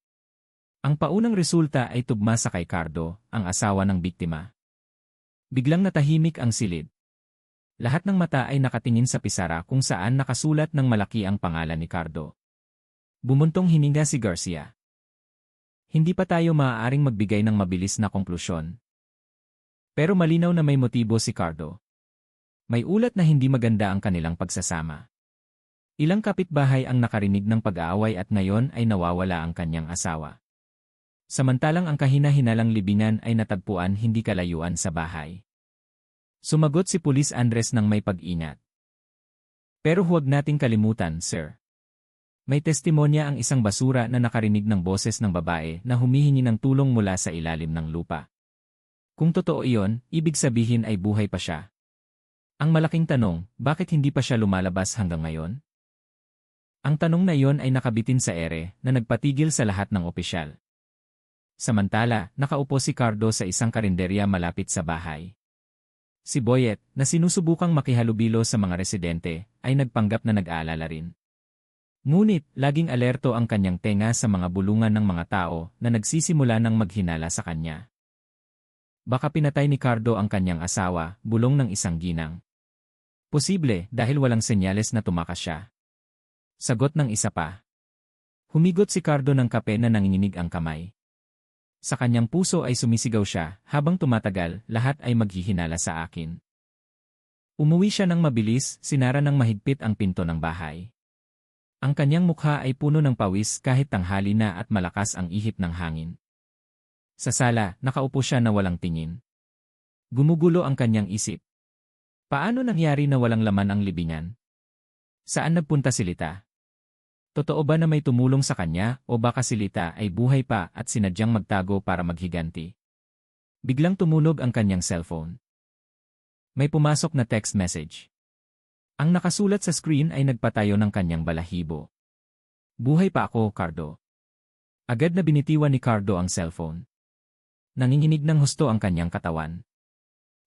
Ang paunang resulta ay tugma sa kay Cardo, ang asawa ng biktima. Biglang natahimik ang silid. Lahat ng mata ay nakatingin sa pisara kung saan nakasulat ng malaki ang pangalan ni Cardo. Bumuntong hininga si Garcia. Hindi pa tayo maaaring magbigay ng mabilis na konklusyon. Pero malinaw na may motibo si Cardo. May ulat na hindi maganda ang kanilang pagsasama. Ilang kapitbahay ang nakarinig ng pag-aaway at ngayon ay nawawala ang kanyang asawa. Samantalang ang kahina-hinalang libingan ay natagpuan hindi kalayuan sa bahay. Sumagot si Pulis Andres ng may pag-ingat. Pero huwag nating kalimutan, sir. May testimonya ang isang basura na nakarinig ng boses ng babae na humihingi ng tulong mula sa ilalim ng lupa. Kung totoo iyon, ibig sabihin ay buhay pa siya. Ang malaking tanong, bakit hindi pa siya lumalabas hanggang ngayon? Ang tanong na iyon ay nakabitin sa ere na nagpatigil sa lahat ng opisyal. Samantala, nakaupo si Cardo sa isang karinderya malapit sa bahay. Si Boyet, na sinusubukang makihalubilo sa mga residente, ay nagpanggap na nag-aalala rin. Ngunit, laging alerto ang kanyang tenga sa mga bulungan ng mga tao na nagsisimula ng maghinala sa kanya. Baka pinatay ni Cardo ang kanyang asawa, bulong ng isang ginang. Posible dahil walang senyales na tumakas siya. Sagot ng isa pa. Humigot si Cardo ng kape na nanginginig ang kamay. Sa kanyang puso ay sumisigaw siya, habang tumatagal, lahat ay maghihinala sa akin. Umuwi siya ng mabilis, sinara ng mahigpit ang pinto ng bahay. Ang kanyang mukha ay puno ng pawis kahit tanghali na at malakas ang ihip ng hangin. Sa sala, nakaupo siya na walang tingin. Gumugulo ang kanyang isip. Paano nangyari na walang laman ang libingan? Saan nagpunta si Lita? Totoo ba na may tumulong sa kanya o baka si Lita ay buhay pa at sinadyang magtago para maghiganti? Biglang tumunog ang kanyang cellphone. May pumasok na text message. Ang nakasulat sa screen ay nagpatayo ng kanyang balahibo. Buhay pa ako, Cardo. Agad na binitiwan ni Cardo ang cellphone. Nanginginig ng husto ang kanyang katawan.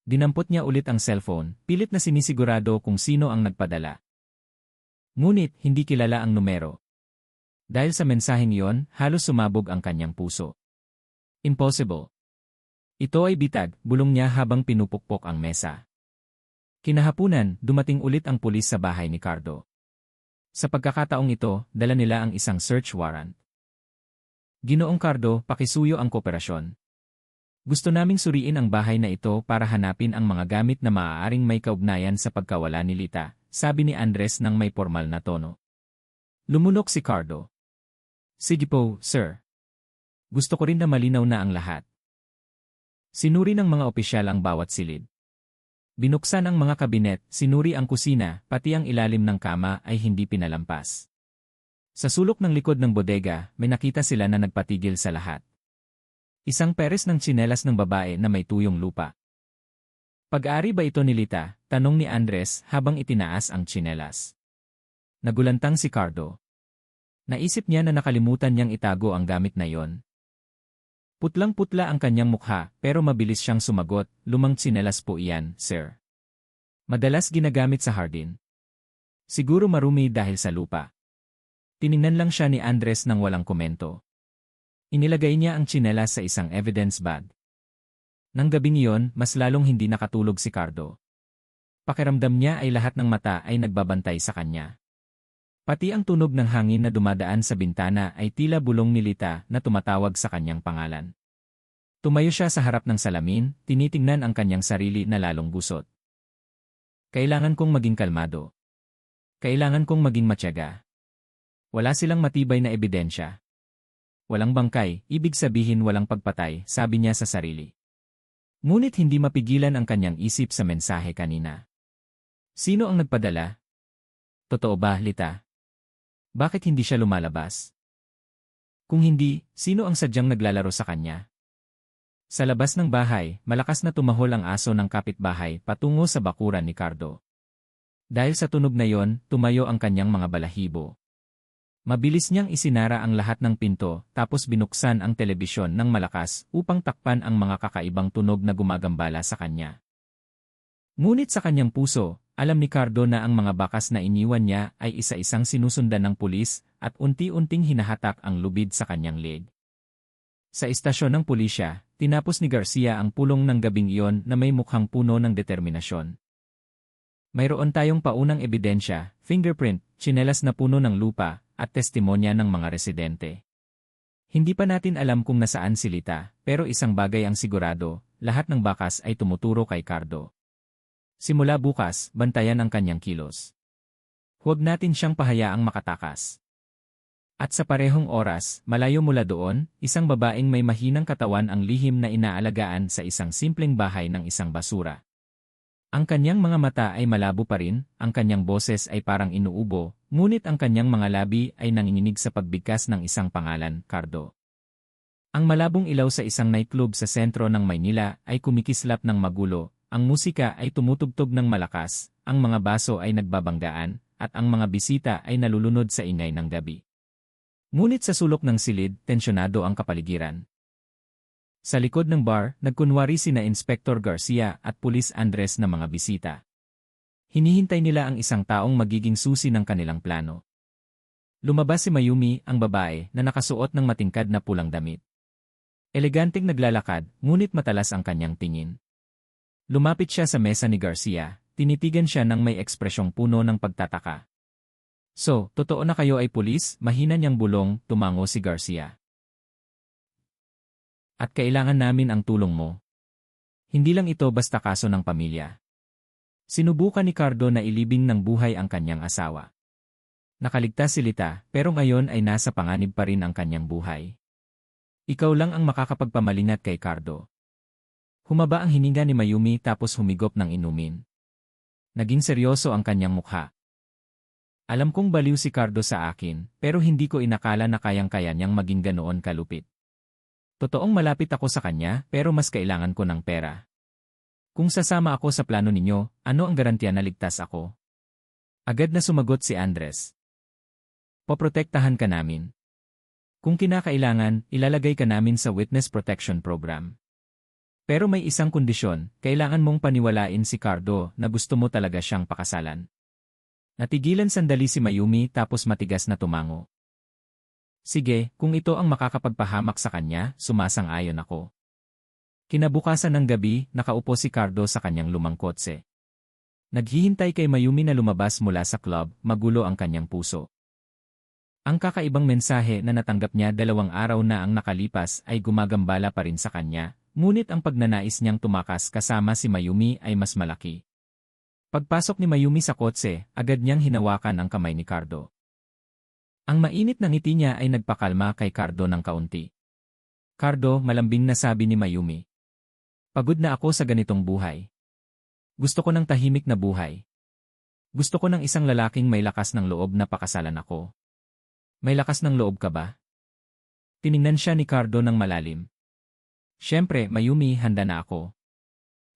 Dinampot niya ulit ang cellphone, pilit na sinisigurado kung sino ang nagpadala. Ngunit, hindi kilala ang numero. Dahil sa mensaheng iyon, halos sumabog ang kanyang puso. Impossible. Ito ay bitag, bulong niya habang pinupukpok ang mesa. Kinahapunan, dumating ulit ang pulis sa bahay ni Cardo. Sa pagkakataong ito, dala nila ang isang search warrant. Ginoong Cardo, pakisuyo ang kooperasyon. Gusto naming suriin ang bahay na ito para hanapin ang mga gamit na maaaring may kaugnayan sa pagkawala ni Lita, sabi ni Andres ng may formal na tono. Lumunok si Cardo. Sige po, sir. Gusto ko rin na malinaw na ang lahat. Sinuri ng mga opisyal ang bawat silid. Binuksan ang mga kabinet, sinuri ang kusina, pati ang ilalim ng kama ay hindi pinalampas. Sa sulok ng likod ng bodega, may nakita sila na nagpatigil sa lahat. Isang peres ng tsinelas ng babae na may tuyong lupa. Pag-aari ba ito ni Lita? Tanong ni Andres habang itinaas ang tsinelas. Nagulantang si Cardo. Naisip niya na nakalimutan niyang itago ang gamit na yon. Putlang-putla ang kanyang mukha pero mabilis siyang sumagot, lumang tsinelas po iyan, sir. Madalas ginagamit sa hardin. Siguro marumi dahil sa lupa. Tiningnan lang siya ni Andres nang walang komento. Inilagay niya ang tsinelas sa isang evidence bag. Nang gabing iyon, mas lalong hindi nakatulog si Cardo. Pakiramdam niya ay lahat ng mata ay nagbabantay sa kanya. Pati ang tunog ng hangin na dumadaan sa bintana ay tila bulong ni Lita na tumatawag sa kanyang pangalan. Tumayo siya sa harap ng salamin, tinitingnan ang kanyang sarili na lalong gusot. Kailangan kong maging kalmado. Kailangan kong maging matyaga. Wala silang matibay na ebidensya. Walang bangkay, ibig sabihin walang pagpatay, sabi niya sa sarili. Ngunit hindi mapigilan ang kanyang isip sa mensahe kanina. Sino ang nagpadala? Totoo ba, Lita? Bakit hindi siya lumalabas? Kung hindi, sino ang sadyang naglalaro sa kanya? Sa labas ng bahay, malakas na tumahol ang aso ng kapitbahay patungo sa bakuran ni Cardo. Dahil sa tunog na yon, tumayo ang kanyang mga balahibo. Mabilis niyang isinara ang lahat ng pinto tapos binuksan ang telebisyon ng malakas upang takpan ang mga kakaibang tunog na gumagambala sa kanya. Ngunit sa kanyang puso, alam ni Cardo na ang mga bakas na iniwan niya ay isa-isang sinusundan ng pulis at unti-unting hinahatak ang lubid sa kanyang leg. Sa istasyon ng pulisya, tinapos ni Garcia ang pulong ng gabing iyon na may mukhang puno ng determinasyon. Mayroon tayong paunang ebidensya, fingerprint, tsinelas na puno ng lupa, at testimonya ng mga residente. Hindi pa natin alam kung nasaan si Lita, pero isang bagay ang sigurado, lahat ng bakas ay tumuturo kay Cardo. Simula bukas, bantayan ang kanyang kilos. Huwag natin siyang pahayaang makatakas. At sa parehong oras, malayo mula doon, isang babaeng may mahinang katawan ang lihim na inaalagaan sa isang simpleng bahay ng isang basura. Ang kanyang mga mata ay malabo pa rin, ang kanyang boses ay parang inuubo, ngunit ang kanyang mga labi ay nanginginig sa pagbigkas ng isang pangalan, Cardo. Ang malabong ilaw sa isang nightclub sa sentro ng Maynila ay kumikislap ng magulo. Ang musika ay tumutugtog ng malakas, ang mga baso ay nagbabanggaan, at ang mga bisita ay nalulunod sa ingay ng gabi. Ngunit sa sulok ng silid, tensyonado ang kapaligiran. Sa likod ng bar, nagkunwari sina Inspector Garcia at Pulis Andres na mga bisita. Hinihintay nila ang isang taong magiging susi ng kanilang plano. Lumabas si Mayumi, ang babae, na nakasuot ng matingkad na pulang damit. Eleganteng naglalakad, ngunit matalas ang kanyang tingin. Lumapit siya sa mesa ni Garcia, tinitigan siya ng may ekspresyong puno ng pagtataka. So, totoo na kayo ay pulis? Mahina niyang bulong, tumango si Garcia. At kailangan namin ang tulong mo. Hindi lang ito basta kaso ng pamilya. Sinubukan ni Cardo na ilibing ng buhay ang kanyang asawa. Nakaligtas si Lita, pero ngayon ay nasa panganib pa rin ang kanyang buhay. Ikaw lang ang makakapagpamalingat kay Cardo. Humaba ang hininga ni Mayumi tapos humigop ng inumin. Naging seryoso ang kanyang mukha. Alam kong baliw si Cardo sa akin, pero hindi ko inakala na kayang-kaya niyang maging ganoon kalupit. Totoong malapit ako sa kanya, pero mas kailangan ko ng pera. Kung sasama ako sa plano ninyo, ano ang garantiya na ligtas ako? Agad na sumagot si Andres. Poprotektahan ka namin. Kung kinakailangan, ilalagay ka namin sa Witness Protection Program. Pero may isang kondisyon, kailangan mong paniwalain si Cardo na gusto mo talaga siyang pakasalan. Natigilan sandali si Mayumi tapos matigas na tumango. Sige, kung ito ang makakapagpahamak sa kanya, sumasang-ayon ako. Kinabukasan ng gabi, nakaupo si Cardo sa kanyang lumang kotse. Naghihintay kay Mayumi na lumabas mula sa club, magulo ang kanyang puso. Ang kakaibang mensahe na natanggap niya 2 araw na ang nakalipas ay gumagambala pa rin sa kanya, ngunit ang pagnanais niyang tumakas kasama si Mayumi ay mas malaki. Pagpasok ni Mayumi sa kotse, agad niyang hinawakan ang kamay ni Cardo. Ang mainit na ngiti niya ay nagpakalma kay Cardo ng kaunti. Cardo, malambing na sabi ni Mayumi. Pagod na ako sa ganitong buhay. Gusto ko ng tahimik na buhay. Gusto ko ng isang lalaking may lakas ng loob na pakasalan ako. May lakas ng loob ka ba? Tiningnan siya ni Cardo ng malalim. Siyempre, Mayumi, handa na ako.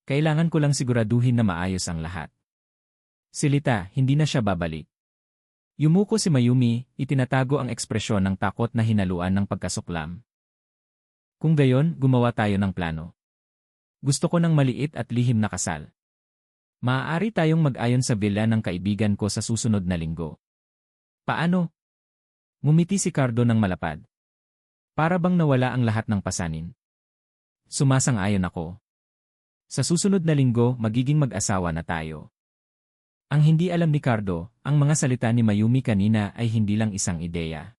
Kailangan ko lang siguraduhin na maayos ang lahat. Silita, hindi na siya babalik. Yumuko si Mayumi, itinatago ang ekspresyon ng takot na hinaluan ng pagkasuklam. Kung gayon, gumawa tayo ng plano. Gusto ko ng maliit at lihim na kasal. Maaari tayong mag-ayon sa villa ng kaibigan ko sa susunod na linggo. Paano? Ngumiti si Cardo ng malapad. Para bang nawala ang lahat ng pasanin. Sumasang-ayon ako. Sa susunod na linggo, magiging mag-asawa na tayo. Ang hindi alam ni Cardo, ang mga salita ni Mayumi kanina ay hindi lang isang ideya.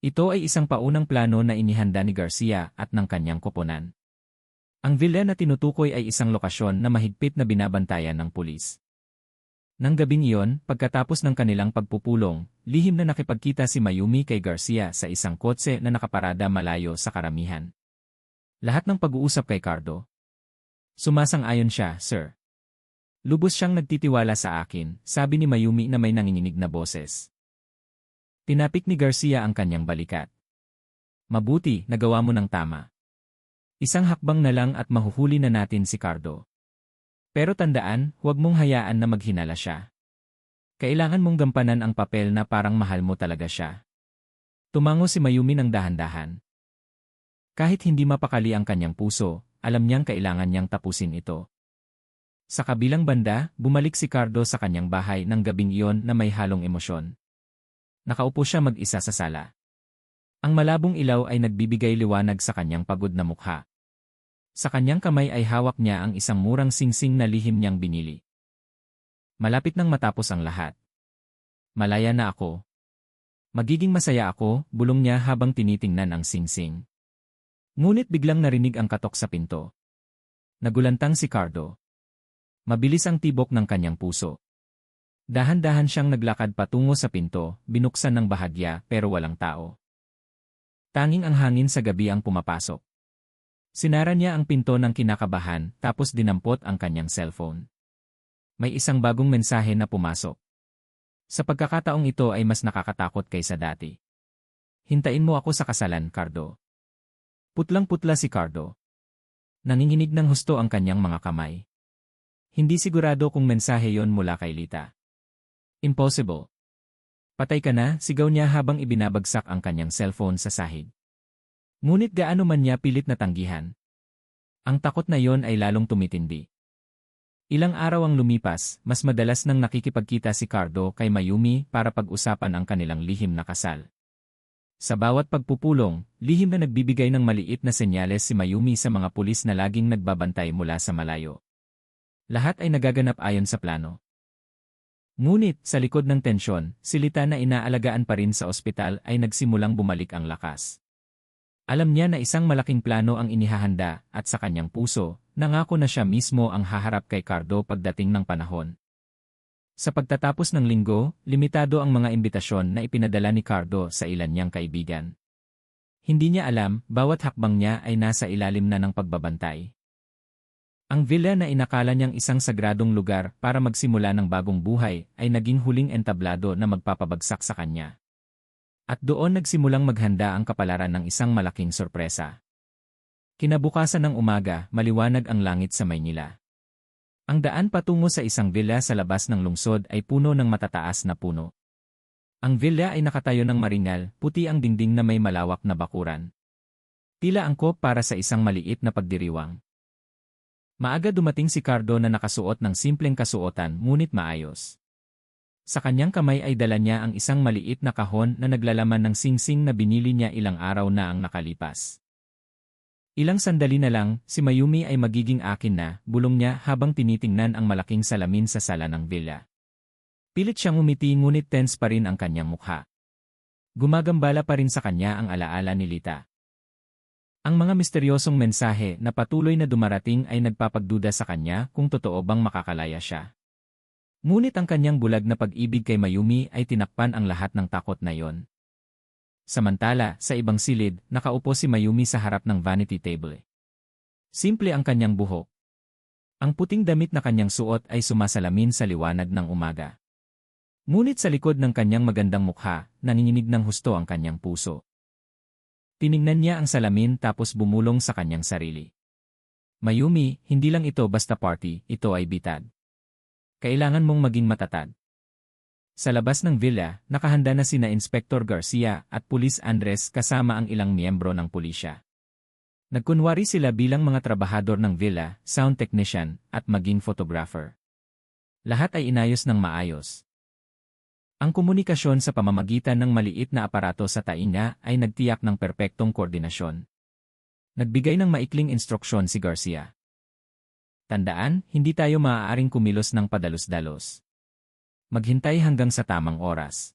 Ito ay isang paunang plano na inihanda ni Garcia at ng kanyang koponan. Ang villa na tinutukoy ay isang lokasyon na mahigpit na binabantayan ng pulis. Nang gabing iyon, pagkatapos ng kanilang pagpupulong, lihim na nakipagkita si Mayumi kay Garcia sa isang kotse na nakaparada malayo sa karamihan. Lahat ng pag-uusap kay Cardo. Sumasang-ayon siya, sir. Lubos siyang nagtitiwala sa akin, sabi ni Mayumi na may nanginginig na boses. Tinapik ni Garcia ang kanyang balikat. Mabuti, nagawa mo ng tama. Isang hakbang na lang at mahuhuli na natin si Cardo. Pero tandaan, huwag mong hayaan na maghinala siya. Kailangan mong gampanan ang papel na parang mahal mo talaga siya. Tumango si Mayumi ng dahan-dahan. Kahit hindi mapakali ang kanyang puso, alam niyang kailangan niyang tapusin ito. Sa kabilang banda, bumalik si Cardo sa kanyang bahay ng gabing iyon na may halong emosyon. Nakaupo siya mag-isa sa sala. Ang malabong ilaw ay nagbibigay liwanag sa kanyang pagod na mukha. Sa kanyang kamay ay hawak niya ang isang murang singsing na lihim niyang binili. Malapit nang matapos ang lahat. Malaya na ako. Magiging masaya ako, bulong niya habang tinitingnan ang singsing. Ngunit biglang narinig ang katok sa pinto. Nagulantang si Cardo. Mabilis ang tibok ng kanyang puso. Dahan-dahan siyang naglakad patungo sa pinto, binuksan ng bahagya pero walang tao. Tanging ang hangin sa gabi ang pumapasok. Sinara niya ang pinto ng kinakabahan tapos dinampot ang kanyang cellphone. May isang bagong mensahe na pumasok. Sa pagkakataong ito ay mas nakakatakot kaysa dati. Hintayin mo ako sa kasalan, Cardo. Putlang-putla si Cardo. Nanginginig ng husto ang kanyang mga kamay. Hindi sigurado kung mensahe yon mula kay Lita. Impossible. Patay ka na, sigaw niya habang ibinabagsak ang kanyang cellphone sa sahig. Ngunit gaano man niya pilit na tanggihan. Ang takot na yon ay lalong tumitindi. Ilang araw ang lumipas, mas madalas nang nakikipagkita si Cardo kay Mayumi para pag-usapan ang kanilang lihim na kasal. Sa bawat pagpupulong, lihim na nagbibigay ng maliit na senyales si Mayumi sa mga pulis na laging nagbabantay mula sa malayo. Lahat ay nagaganap ayon sa plano. Ngunit, sa likod ng tensyon, si Lita na inaalagaan pa rin sa ospital ay nagsimulang bumalik ang lakas. Alam niya na isang malaking plano ang inihahanda at sa kanyang puso, nangako na siya mismo ang haharap kay Cardo pagdating ng panahon. Sa pagtatapos ng linggo, limitado ang mga imbitasyon na ipinadala ni Cardo sa ilan niyang kaibigan. Hindi niya alam, bawat hakbang niya ay nasa ilalim na ng pagbabantay. Ang villa na inakala niyang isang sagradong lugar para magsimula ng bagong buhay ay naging huling entablado na magpapabagsak sa kanya. At doon nagsimulang maghanda ang kapalaran ng isang malaking sorpresa. Kinabukasan ng umaga, maliwanag ang langit sa Maynila. Ang daan patungo sa isang villa sa labas ng lungsod ay puno ng matataas na puno. Ang villa ay nakatayo ng maringal, puti ang dingding na may malawak na bakuran. Tila angkop para sa isang maliit na pagdiriwang. Maaga dumating si Cardo na nakasuot ng simpleng kasuotan ngunit maayos. Sa kanyang kamay ay dala niya ang isang maliit na kahon na naglalaman ng singsing na binili niya ilang araw na ang nakalipas. Ilang sandali na lang, si Mayumi ay magiging akin na, bulong niya habang tinitingnan ang malaking salamin sa sala ng villa. Pilit siyang umiti ngunit tense pa rin ang kanyang mukha. Gumagambala pa rin sa kanya ang alaala ni Lita. Ang mga misteryosong mensahe na patuloy na dumarating ay nagpapagduda sa kanya kung totoo bang makakalaya siya. Ngunit ang kanyang bulag na pag-ibig kay Mayumi ay tinakpan ang lahat ng takot na yon. Samantala, sa ibang silid, nakaupo si Mayumi sa harap ng vanity table. Simple ang kanyang buhok. Ang puting damit na kanyang suot ay sumasalamin sa liwanag ng umaga. Ngunit sa likod ng kanyang magandang mukha, nanginginig ng husto ang kanyang puso. Tiningnan niya ang salamin tapos bumulong sa kanyang sarili. Mayumi, hindi lang ito basta party, ito ay bitad. Kailangan mong maging matatag. Sa labas ng villa, nakahanda na sina Inspector Garcia at Pulis Andres kasama ang ilang miyembro ng pulisya. Nagkunwari sila bilang mga trabahador ng villa, sound technician, at maging photographer. Lahat ay inayos ng maayos. Ang komunikasyon sa pamamagitan ng maliit na aparato sa tainga ay nagtiyak ng perpektong koordinasyon. Nagbigay ng maikling instruksyon si Garcia. Tandaan, hindi tayo maaaring kumilos ng padalos-dalos. Maghintay hanggang sa tamang oras.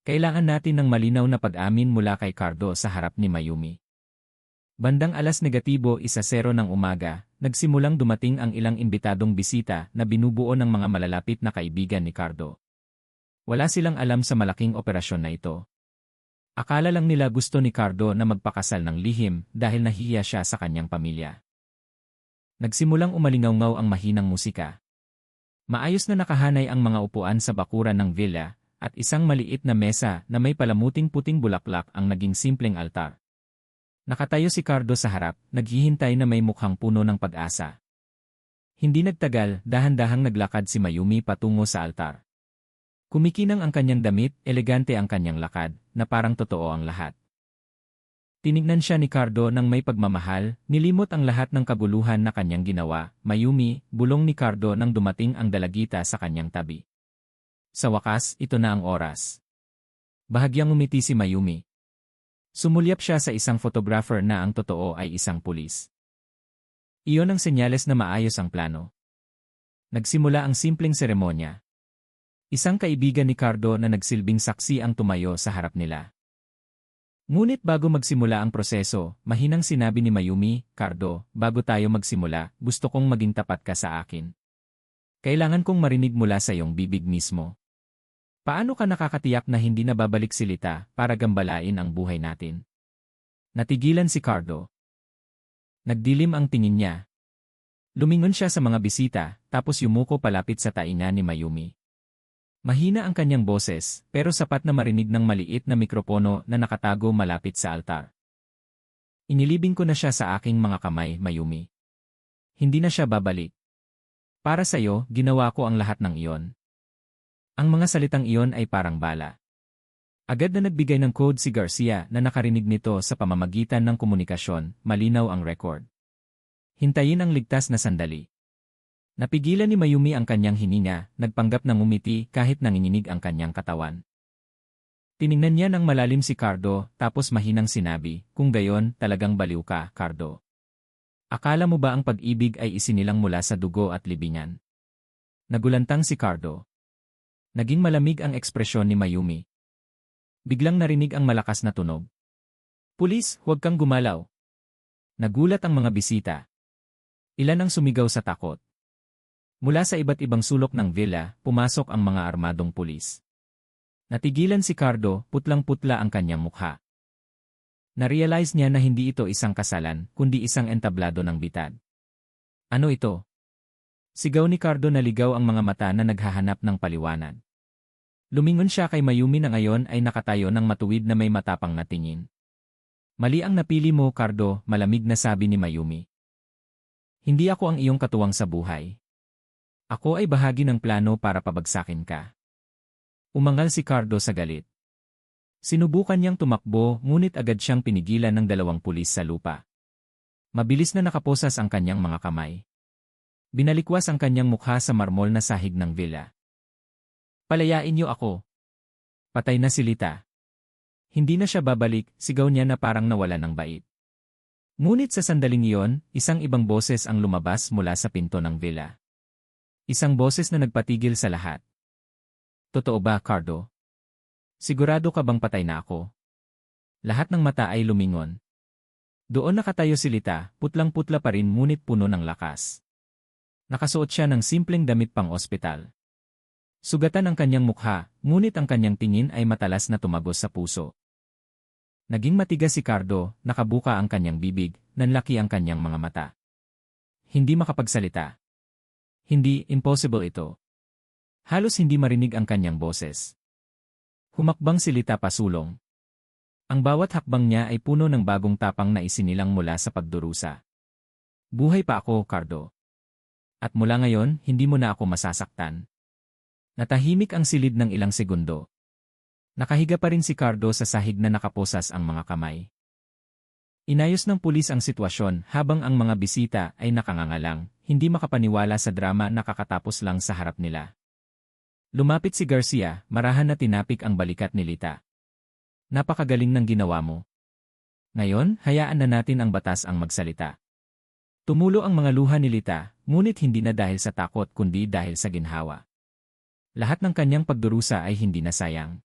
Kailangan natin ng malinaw na pag-amin mula kay Cardo sa harap ni Mayumi. Bandang 1:00 ng umaga, nagsimulang dumating ang ilang imbitadong bisita na binubuo ng mga malalapit na kaibigan ni Cardo. Wala silang alam sa malaking operasyon na ito. Akala lang nila gusto ni Cardo na magpakasal ng lihim dahil nahihiya siya sa kanyang pamilya. Nagsimulang umalingaw-ngaw ang mahinang musika. Maayos na nakahanay ang mga upuan sa bakuran ng villa, at isang maliit na mesa na may palamuting puting bulaklak ang naging simpleng altar. Nakatayo si Cardo sa harap, naghihintay na may mukhang puno ng pag-asa. Hindi nagtagal, dahan-dahang naglakad si Mayumi patungo sa altar. Kumikinang ang kanyang damit, elegante ang kanyang lakad, na parang totoo ang lahat. Tinignan siya ni Cardo ng may pagmamahal, nilimot ang lahat ng kaguluhan na kanyang ginawa. Mayumi, bulong ni Cardo nang dumating ang dalagita sa kanyang tabi. Sa wakas, ito na ang oras. Bahagyang umiti si Mayumi. Sumulyap siya sa isang photographer na ang totoo ay isang pulis. Iyon ang senyales na maayos ang plano. Nagsimula ang simpleng seremonya. Isang kaibigan ni Cardo na nagsilbing saksi ang tumayo sa harap nila. Ngunit bago magsimula ang proseso, mahinang sinabi ni Mayumi, Cardo, bago tayo magsimula, gusto kong maging tapat ka sa akin. Kailangan kong marinig mula sa iyong bibig mismo. Paano ka nakakatiyak na hindi na babalik si Lita para gambalain ang buhay natin? Natigilan si Cardo. Nagdilim ang tingin niya. Lumingon siya sa mga bisita, tapos yumuko palapit sa tainga ni Mayumi. Mahina ang kanyang boses, pero sapat na marinig ng maliit na mikropono na nakatago malapit sa altar. Inilibing ko na siya sa aking mga kamay, Mayumi. Hindi na siya babalik. Para sa iyo, ginawa ko ang lahat ng iyon. Ang mga salitang iyon ay parang bala. Agad na nagbigay ng code si Garcia na nakarinig nito sa pamamagitan ng komunikasyon, malinaw ang record. Hintayin ang ligtas na sandali. Napigilan ni Mayumi ang kanyang hininga, nagpanggap ng umiti kahit nanginginig ang kanyang katawan. Tiningnan niya ng malalim si Cardo, tapos mahinang sinabi, kung gayon, talagang baliw ka, Cardo. Akala mo ba ang pag-ibig ay isinilang mula sa dugo at libingan? Nagulantang si Cardo. Naging malamig ang ekspresyon ni Mayumi. Biglang narinig ang malakas na tunog. Pulis, huwag kang gumalaw. Nagulat ang mga bisita. Ilan ang sumigaw sa takot. Mula sa iba't ibang sulok ng villa, pumasok ang mga armadong pulis. Natigilan si Cardo, putlang-putla ang kanyang mukha. Narealize niya na hindi ito isang kasalan, kundi isang entablado ng bitad. Ano ito? Sigaw ni Cardo na ligaw ang mga mata na naghahanap ng paliwanag. Lumingon siya kay Mayumi na ngayon ay nakatayo ng matuwid na may matapang na tingin. Mali ang napili mo, Cardo, malamig na sabi ni Mayumi. Hindi ako ang iyong katuwang sa buhay. Ako ay bahagi ng plano para pabagsakin ka. Umangal si Cardo sa galit. Sinubukan niyang tumakbo ngunit agad siyang pinigilan ng 2 pulis sa lupa. Mabilis na nakaposas ang kanyang mga kamay. Binalikwas ang kanyang mukha sa marmol na sahig ng villa. Palayain niyo ako. Patay na si Lita. Hindi na siya babalik, sigaw niya na parang nawala ng bait. Ngunit sa sandaling iyon, isang ibang boses ang lumabas mula sa pinto ng villa. Isang boses na nagpatigil sa lahat. Totoo ba, Cardo? Sigurado ka bang patay na ako? Lahat ng mata ay lumingon. Doon nakatayo si Lita, putlang-putla pa rin ngunit puno ng lakas. Nakasuot siya ng simpleng damit pang ospital. Sugatan ang kanyang mukha, ngunit ang kanyang tingin ay matalas na tumagos sa puso. Naging matigas si Cardo, nakabuka ang kanyang bibig, nanlaki ang kanyang mga mata. Hindi makapagsalita. Hindi, impossible ito. Halos hindi marinig ang kanyang boses. Humakbang si Lita pasulong. Ang bawat hakbang niya ay puno ng bagong tapang na isinilang mula sa pagdurusa. Buhay pa ako, Cardo. At mula ngayon, hindi mo na ako masasaktan. Natahimik ang silid ng ilang segundo. Nakahiga pa rin si Cardo sa sahig na nakaposas ang mga kamay. Inayos ng pulis ang sitwasyon habang ang mga bisita ay nakangangalang, hindi makapaniwala sa drama na kakatapos lang sa harap nila. Lumapit si Garcia, marahan na tinapik ang balikat ni Lita. Napakagaling ng ginawa mo. Ngayon, hayaan na natin ang batas ang magsalita. Tumulo ang mga luha ni Lita, ngunit hindi na dahil sa takot kundi dahil sa ginhawa. Lahat ng kanyang pagdurusa ay hindi na sayang.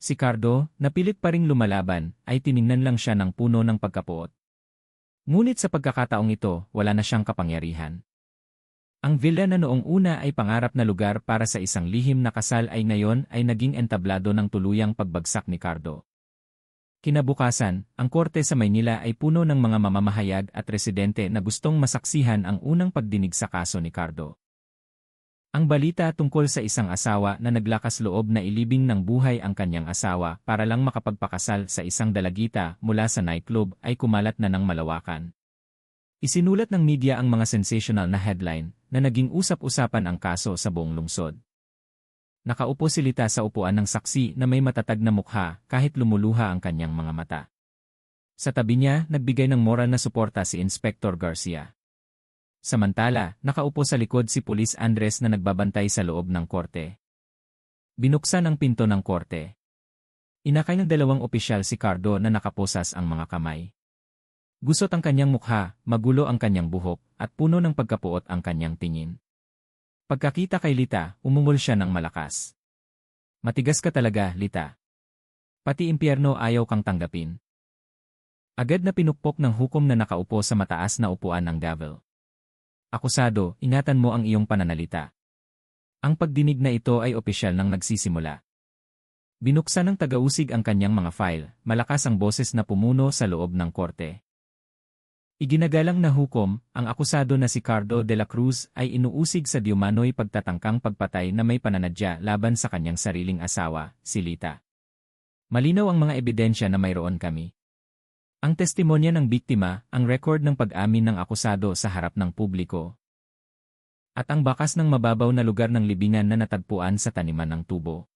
Si Cardo, na pilit pa ring lumalaban, ay tiningnan lang siya ng puno ng pagkapuot. Ngunit sa pagkakataong ito, wala na siyang kapangyarihan. Ang villa na noong una ay pangarap na lugar para sa isang lihim na kasal ay ngayon ay naging entablado ng tuluyang pagbagsak ni Cardo. Kinabukasan, ang korte sa Maynila ay puno ng mga mamamahayag at residente na gustong masaksihan ang unang pagdinig sa kaso ni Cardo. Ang balita tungkol sa isang asawa na naglakas loob na ilibing ng buhay ang kanyang asawa para lang makapagpakasal sa isang dalagita mula sa nightclub ay kumalat na ng malawakan. Isinulat ng media ang mga sensational na headline na naging usap-usapan ang kaso sa buong lungsod. Nakaupo si Lita sa upuan ng saksi na may matatag na mukha kahit lumuluha ang kanyang mga mata. Sa tabi niya, nagbigay ng moral na suporta si Inspector Garcia. Samantala, nakaupo sa likod si Pulis Andres na nagbabantay sa loob ng korte. Binuksan ang pinto ng korte. Inakay ng dalawang opisyal si Cardo na nakaposas ang mga kamay. Gusot ang kanyang mukha, magulo ang kanyang buhok, at puno ng pagkapuot ang kanyang tingin. Pagkakita kay Lita, umungol siya ng malakas. Matigas ka talaga, Lita. Pati impyerno ayaw kang tanggapin. Agad na pinukpok ng hukom na nakaupo sa mataas na upuan ng gavel. Akusado, ingatan mo ang iyong pananalita. Ang pagdinig na ito ay opisyal nang nagsisimula. Binuksan ng tagausig ang kanyang mga file, malakas ang boses na pumuno sa loob ng korte. Iginagalang na hukom, ang akusado na si Cardo de la Cruz ay inuusig sa diumanoy pagtatangkang pagpatay na may pananadya laban sa kanyang sariling asawa, si Lita. Malinaw ang mga ebidensya na mayroon kami. Ang testimonya ng biktima, ang record ng pag-amin ng akusado sa harap ng publiko, at ang bakas ng mababaw na lugar ng libingan na natagpuan sa taniman ng tubo.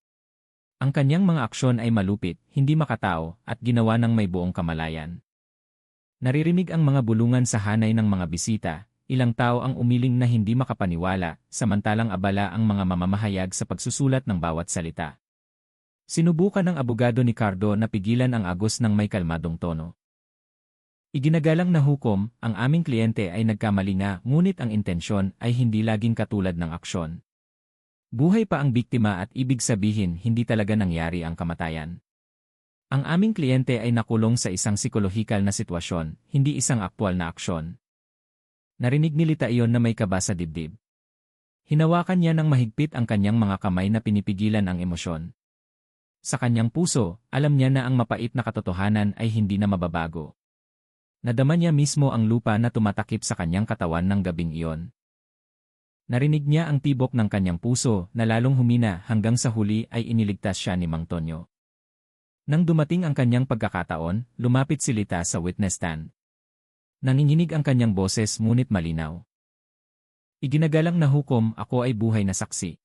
Ang kanyang mga aksyon ay malupit, hindi makatao, at ginawa ng may buong kamalayan. Naririnig ang mga bulungan sa hanay ng mga bisita, ilang tao ang umiling na hindi makapaniwala, samantalang abala ang mga mamamahayag sa pagsusulat ng bawat salita. Sinubukan ng abogado ni Cardo na pigilan ang agos ng may kalmadong tono. Iginagalang na hukom, ang aming kliyente ay nagkamali nga ngunit ang intensyon ay hindi laging katulad ng aksyon. Buhay pa ang biktima at ibig sabihin hindi talaga nangyari ang kamatayan. Ang aming kliyente ay nakulong sa isang psikolohikal na sitwasyon, hindi isang aktwal na aksyon. Narinig ni Lita iyon na may kaba sa dibdib. Hinawakan niya ng mahigpit ang kanyang mga kamay na pinipigilan ang emosyon. Sa kanyang puso, alam niya na ang mapait na katotohanan ay hindi na mababago. Nadama niya mismo ang lupa na tumatakip sa kanyang katawan ng gabing iyon. Narinig niya ang tibok ng kanyang puso na lalong humina hanggang sa huli ay iniligtas siya ni Mang Tonyo. Nang dumating ang kanyang pagkakataon, lumapit si Lita sa witness stand. Nanginginig ang kanyang boses ngunit malinaw. Iginagalang na hukom, ako ay buhay na saksi.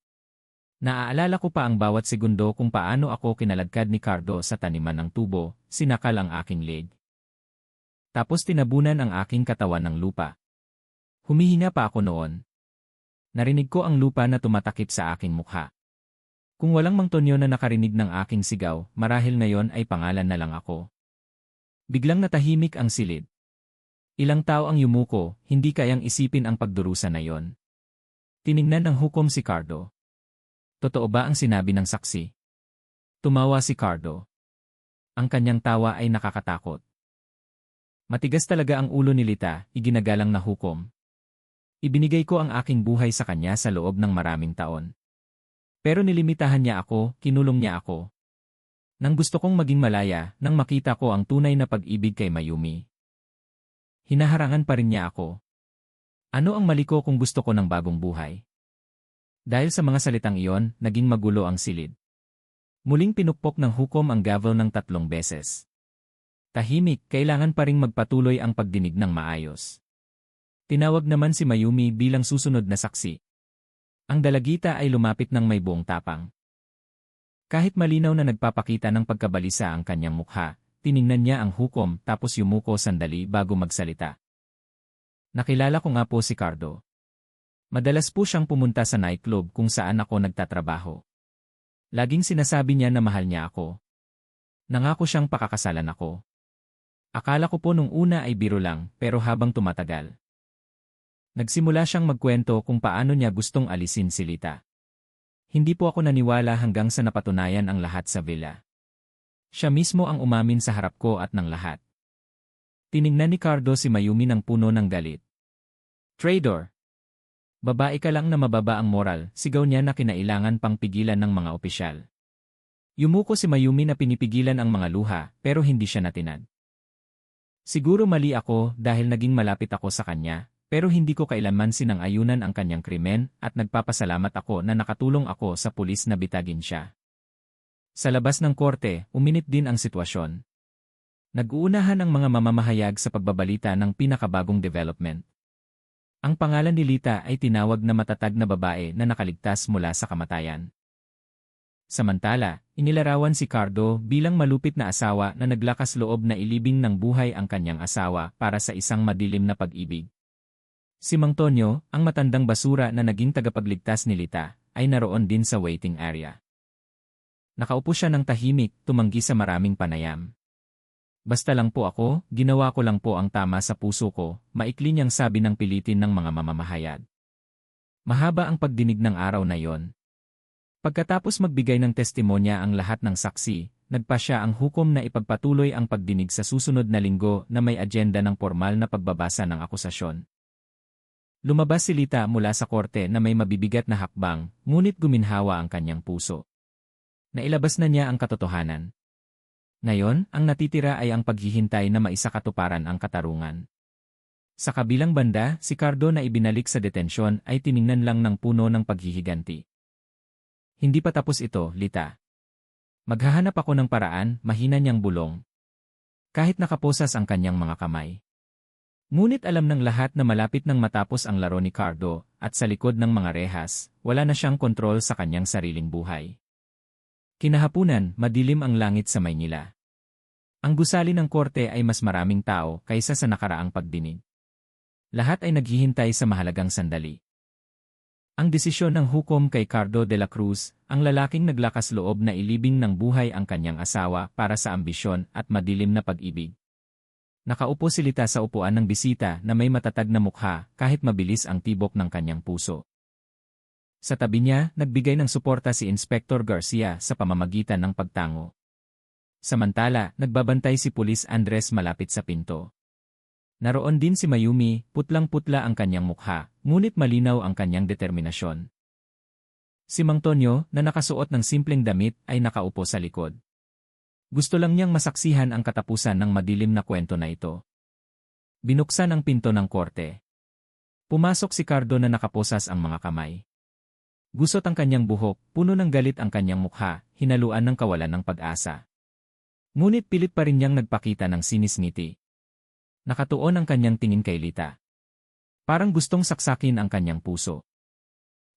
Naaalala ko pa ang bawat segundo kung paano ako kinaladkad ni Cardo sa taniman ng tubo, sinakal ang aking leg. Tapos tinabunan ang aking katawan ng lupa. Humihinga pa ako noon. Narinig ko ang lupa na tumatakip sa aking mukha. Kung walang Mang Tonyo na nakarinig ng aking sigaw, marahil ngayon ay pangalan na lang ako. Biglang natahimik ang silid. Ilang tao ang yumuko, hindi kayang isipin ang pagdurusa na yon. Tiningnan ng hukom si Cardo. Totoo ba ang sinabi ng saksi? Tumawa si Cardo. Ang kanyang tawa ay nakakatakot. Matigas talaga ang ulo ni Lita, iginagalang na hukom. Ibinigay ko ang aking buhay sa kanya sa loob ng maraming taon. Pero nilimitahan niya ako, kinulong niya ako. Nang gusto kong maging malaya, nang makita ko ang tunay na pag-ibig kay Mayumi. Hinaharangan pa rin niya ako. Ano ang mali ko kung gusto ko ng bagong buhay? Dahil sa mga salitang iyon, naging magulo ang silid. Muling pinukpok ng hukom ang gavel ng 3 beses. Tahimik, kailangan pa ring magpatuloy ang pagdinig ng maayos. Tinawag naman si Mayumi bilang susunod na saksi. Ang dalagita ay lumapit ng may buong tapang. Kahit malinaw na nagpapakita ng pagkabalisa ang kanyang mukha, tiningnan niya ang hukom tapos yumuko sandali bago magsalita. Nakilala ko nga po si Cardo. Madalas po siyang pumunta sa nightclub kung saan ako nagtatrabaho. Laging sinasabi niya na mahal niya ako. Nangako siyang pakakasalan ako. Akala ko po nung una ay biro lang, pero habang tumatagal. Nagsimula siyang magkwento kung paano niya gustong alisin si Lita. Hindi po ako naniwala hanggang sa napatunayan ang lahat sa villa. Siya mismo ang umamin sa harap ko at ng lahat. Tiningnan ni Cardo si Mayumi ng puno ng galit. Traitor! Babae ka lang na mababa ang moral, sigaw niya na kinailangan pang pigilan ng mga opisyal. Yumuko si Mayumi na pinipigilan ang mga luha, pero hindi siya natinag. Siguro mali ako dahil naging malapit ako sa kanya, pero hindi ko kailanman sinang-ayunan ang kanyang krimen at nagpapasalamat ako na nakatulong ako sa pulis na bitagin siya. Sa labas ng korte, uminit din ang sitwasyon. Nag-uunahan ang mga mamamahayag sa pagbabalita ng pinakabagong development. Ang pangalan ni Lita ay tinawag na matatag na babae na nakaligtas mula sa kamatayan. Samantala, inilarawan si Cardo bilang malupit na asawa na naglakas loob na ilibing ng buhay ang kanyang asawa para sa isang madilim na pag-ibig. Si Mang Tonyo, ang matandang basura na naging tagapagligtas ni Lita, ay naroon din sa waiting area. Nakaupo siya ng tahimik, tumanggi sa maraming panayam. Basta lang po ako, ginawa ko lang po ang tama sa puso ko, maikli niyang sabi ng pilitin ng mga mamamahayag. Mahaba ang pagdinig ng araw na yon. Pagkatapos magbigay ng testimonya ang lahat ng saksi, nagpasya ang hukom na ipagpatuloy ang pagdinig sa susunod na linggo na may agenda ng formal na pagbabasa ng akusasyon. Lumabas si Lita mula sa korte na may mabibigat na hakbang, ngunit guminhawa ang kanyang puso. Nailabas na niya ang katotohanan. Ngayon, ang natitira ay ang paghihintay na maisakatuparan ang katarungan. Sa kabilang banda, si Cardo na ibinalik sa detensyon ay tiningnan lang ng puno ng paghihiganti. Hindi pa tapos ito, Lita. Maghahanap ako ng paraan, mahina niyang bulong. Kahit nakaposas ang kanyang mga kamay. Ngunit alam ng lahat na malapit nang matapos ang laro ni Cardo, at sa likod ng mga rehas, wala na siyang kontrol sa kanyang sariling buhay. Kinahapunan, madilim ang langit sa Maynila. Ang gusali ng korte ay mas maraming tao kaysa sa nakaraang pagdinig. Lahat ay naghihintay sa mahalagang sandali. Ang desisyon ng hukom kay Cardo de la Cruz, ang lalaking naglakas loob na ilibing ng buhay ang kanyang asawa para sa ambisyon at madilim na pag-ibig. Nakaupo si Lita sa upuan ng bisita na may matatag na mukha kahit mabilis ang tibok ng kanyang puso. Sa tabi niya, nagbigay ng suporta si Inspector Garcia sa pamamagitan ng pagtango. Samantala, nagbabantay si Pulis Andres malapit sa pinto. Naroon din si Mayumi, putlang-putla ang kanyang mukha, ngunit malinaw ang kanyang determinasyon. Si Mang Tonyo, na nakasuot ng simpleng damit, ay nakaupo sa likod. Gusto lang niyang masaksihan ang katapusan ng madilim na kwento na ito. Binuksan ang pinto ng korte. Pumasok si Cardo na nakaposas ang mga kamay. Gusot ang kanyang buhok, puno ng galit ang kanyang mukha, hinaluan ng kawalan ng pag-asa. Ngunit pilit pa rin niyang nagpakita ng sinis-ngiti. Nakatuon ang kanyang tingin kay Lita. Parang gustong saksakin ang kanyang puso.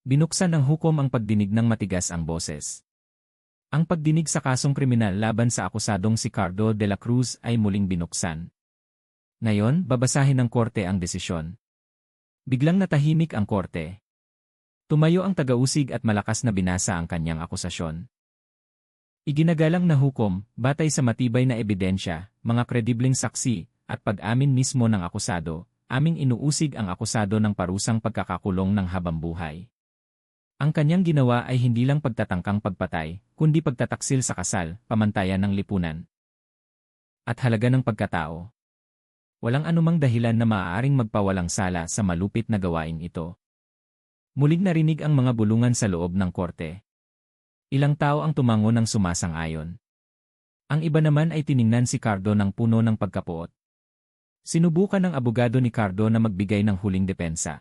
Binuksan ng hukom ang pagdinig ng matigas ang boses. Ang pagdinig sa kasong kriminal laban sa akusadong si Cardo de la Cruz ay muling binuksan. Ngayon, babasahin ng korte ang desisyon. Biglang natahimik ang korte. Tumayo ang tagausig at malakas na binasa ang kanyang akusasyon. Iginagalang na hukom, batay sa matibay na ebidensya, mga kredibleng saksi, at pag-amin mismo ng akusado, aming inuusig ang akusado ng parusang pagkakakulong ng habambuhay. Ang kanyang ginawa ay hindi lang pagtatangkang pagpatay, kundi pagtataksil sa kasal, pamantayan ng lipunan, at halaga ng pagkatao. Walang anumang dahilan na maaaring magpawalang sala sa malupit na gawain ito. Muling narinig ang mga bulungan sa loob ng korte. Ilang tao ang tumango ng sumasang-ayon. Ang iba naman ay tiningnan si Cardo ng puno ng pagkapuot. Sinubukan ng abogado ni Cardo na magbigay ng huling depensa.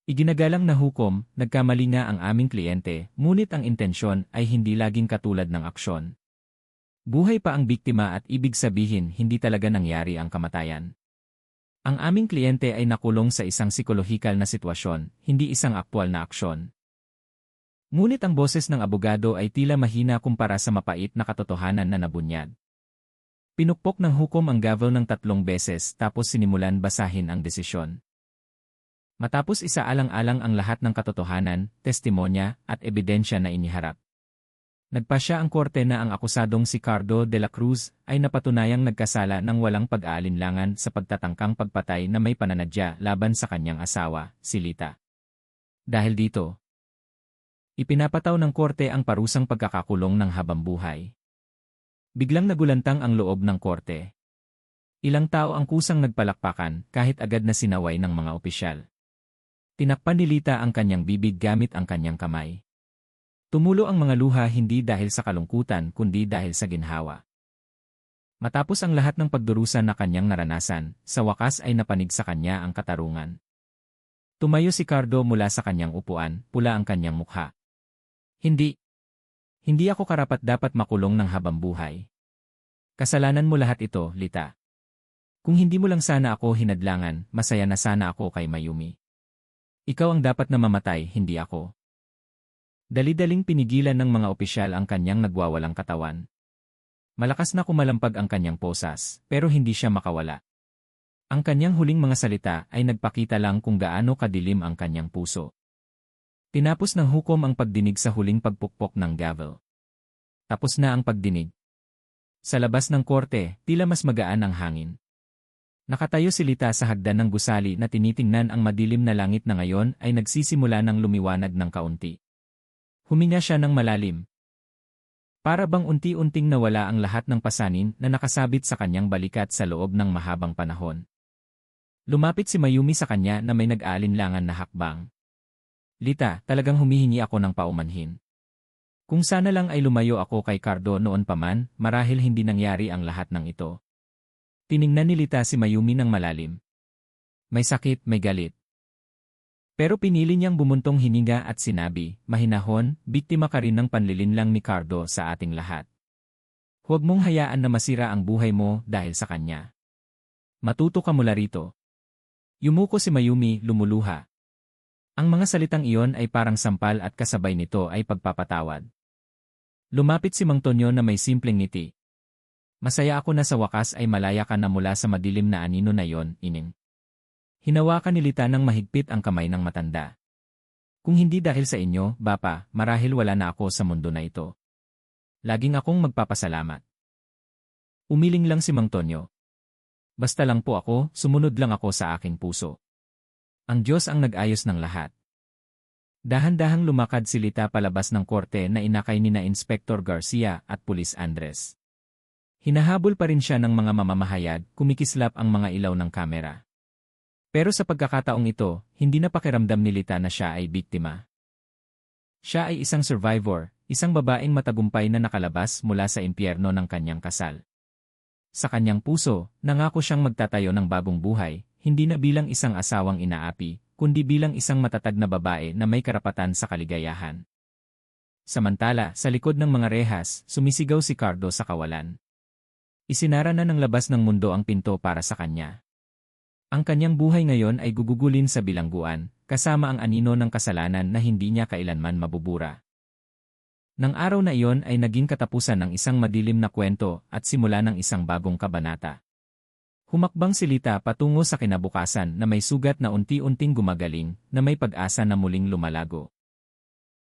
Iginagalang na hukom, nagkamali nga ang aming kliyente, ngunit ang intensyon ay hindi laging katulad ng aksyon. Buhay pa ang biktima at ibig sabihin hindi talaga nangyari ang kamatayan. Ang aming kliyente ay nakulong sa isang psikolohikal na sitwasyon, hindi isang aktwal na aksyon. Ngunit ang boses ng abogado ay tila mahina kumpara sa mapait na katotohanan na nabunyag. Pinukpok ng hukom ang gavel ng 3 beses tapos sinimulan basahin ang desisyon. Matapos isaalang-alang ang lahat ng katotohanan, testimonya, at ebidensya na iniharap, nagpasya ang korte na ang akusadong si Cardo de la Cruz ay napatunayang nagkasala ng walang pag-aalinlangan sa pagtatangkang pagpatay na may pananadya laban sa kanyang asawa, si Lita. Dahil dito, ipinapataw ng korte ang parusang pagkakakulong ng habambuhay. Biglang nagulantang ang loob ng korte. Ilang tao ang kusang nagpalakpakan kahit agad na sinaway ng mga opisyal. Tinakpan ni Lita ang kanyang bibig gamit ang kanyang kamay. Tumulo ang mga luha hindi dahil sa kalungkutan kundi dahil sa ginhawa. Matapos ang lahat ng pagdurusa na kanyang naranasan, sa wakas ay napanig sa kanya ang katarungan. Tumayo si Cardo mula sa kanyang upuan, pula ang kanyang mukha. Hindi ako karapat-dapat makulong ng habambuhay. Kasalanan mo lahat ito, Lita. Kung hindi mo lang sana ako hinadlangan, masaya na sana ako kay Mayumi. Ikaw ang dapat na mamatay, hindi ako. Dali-daling pinigilan ng mga opisyal ang kanyang nagwawalang katawan. Malakas na kumalampag ang kanyang posas, pero hindi siya makawala. Ang kanyang huling mga salita ay nagpakita lang kung gaano kadilim ang kanyang puso. Tinapos ng hukom ang pagdinig sa huling pagpukpok ng gavel. Tapos na ang pagdinig. Sa labas ng korte, tila mas magaan ang hangin. Nakatayo si Lita sa hagdan ng gusali na tinitingnan ang madilim na langit na ngayon ay nagsisimula ng lumiwanag ng kaunti. Huminga siya ng malalim. Para bang unti-unting nawala ang lahat ng pasanin na nakasabit sa kanyang balikat sa loob ng mahabang panahon. Lumapit si Mayumi sa kanya na may nag-aalinlangan na hakbang. Lita, talagang humihingi ako ng paumanhin. Kung sana lang ay lumayo ako kay Cardo noon pa man, marahil hindi nangyari ang lahat ng ito. Tiningnan ni Lita si Mayumi ng malalim. May sakit, may galit. Pero pinili niyang bumuntong hininga at sinabi, mahinahon, biktima ka rin ng panlilinlang ni Cardo sa ating lahat. Huwag mong hayaan na masira ang buhay mo dahil sa kanya. Matuto ka mula rito. Yumuko si Mayumi, lumuluha. Ang mga salitang iyon ay parang sampal at kasabay nito ay pagpapatawad. Lumapit si Mang Tonyo na may simpleng ngiti. Masaya ako na sa wakas ay malaya ka na mula sa madilim na anino na yon, ining. Hinawakan ni Lita ng mahigpit ang kamay ng matanda. Kung hindi dahil sa inyo, Bapa, marahil wala na ako sa mundo na ito. Laging akong magpapasalamat. Umiling lang si Mang Tonyo. Basta lang po ako, sumunod lang ako sa aking puso. Ang Diyos ang nag-ayos ng lahat. Dahan-dahang lumakad si Lita palabas ng korte na inakay ni na Inspector Garcia at Pulis Andres. Hinahabol pa rin siya ng mga mamamahayag, kumikislap ang mga ilaw ng kamera. Pero sa pagkakataong ito, hindi na pakiramdam ni Lita na siya ay biktima. Siya ay isang survivor, isang babaeng matagumpay na nakalabas mula sa impyerno ng kanyang kasal. Sa kanyang puso, nangako siyang magtatayo ng bagong buhay, hindi na bilang isang asawang inaapi, kundi bilang isang matatag na babae na may karapatan sa kaligayahan. Samantala, sa likod ng mga rehas, sumisigaw si Cardo sa kawalan. Isinara na ng labas ng mundo ang pinto para sa kanya. Ang kanyang buhay ngayon ay gugugulin sa bilangguan, kasama ang anino ng kasalanan na hindi niya kailanman mabubura. Nang araw na iyon ay naging katapusan ng isang madilim na kwento at simula ng isang bagong kabanata. Humakbang si Lita patungo sa kinabukasan na may sugat na unti-unting gumagaling, na may pag-asa na muling lumalago.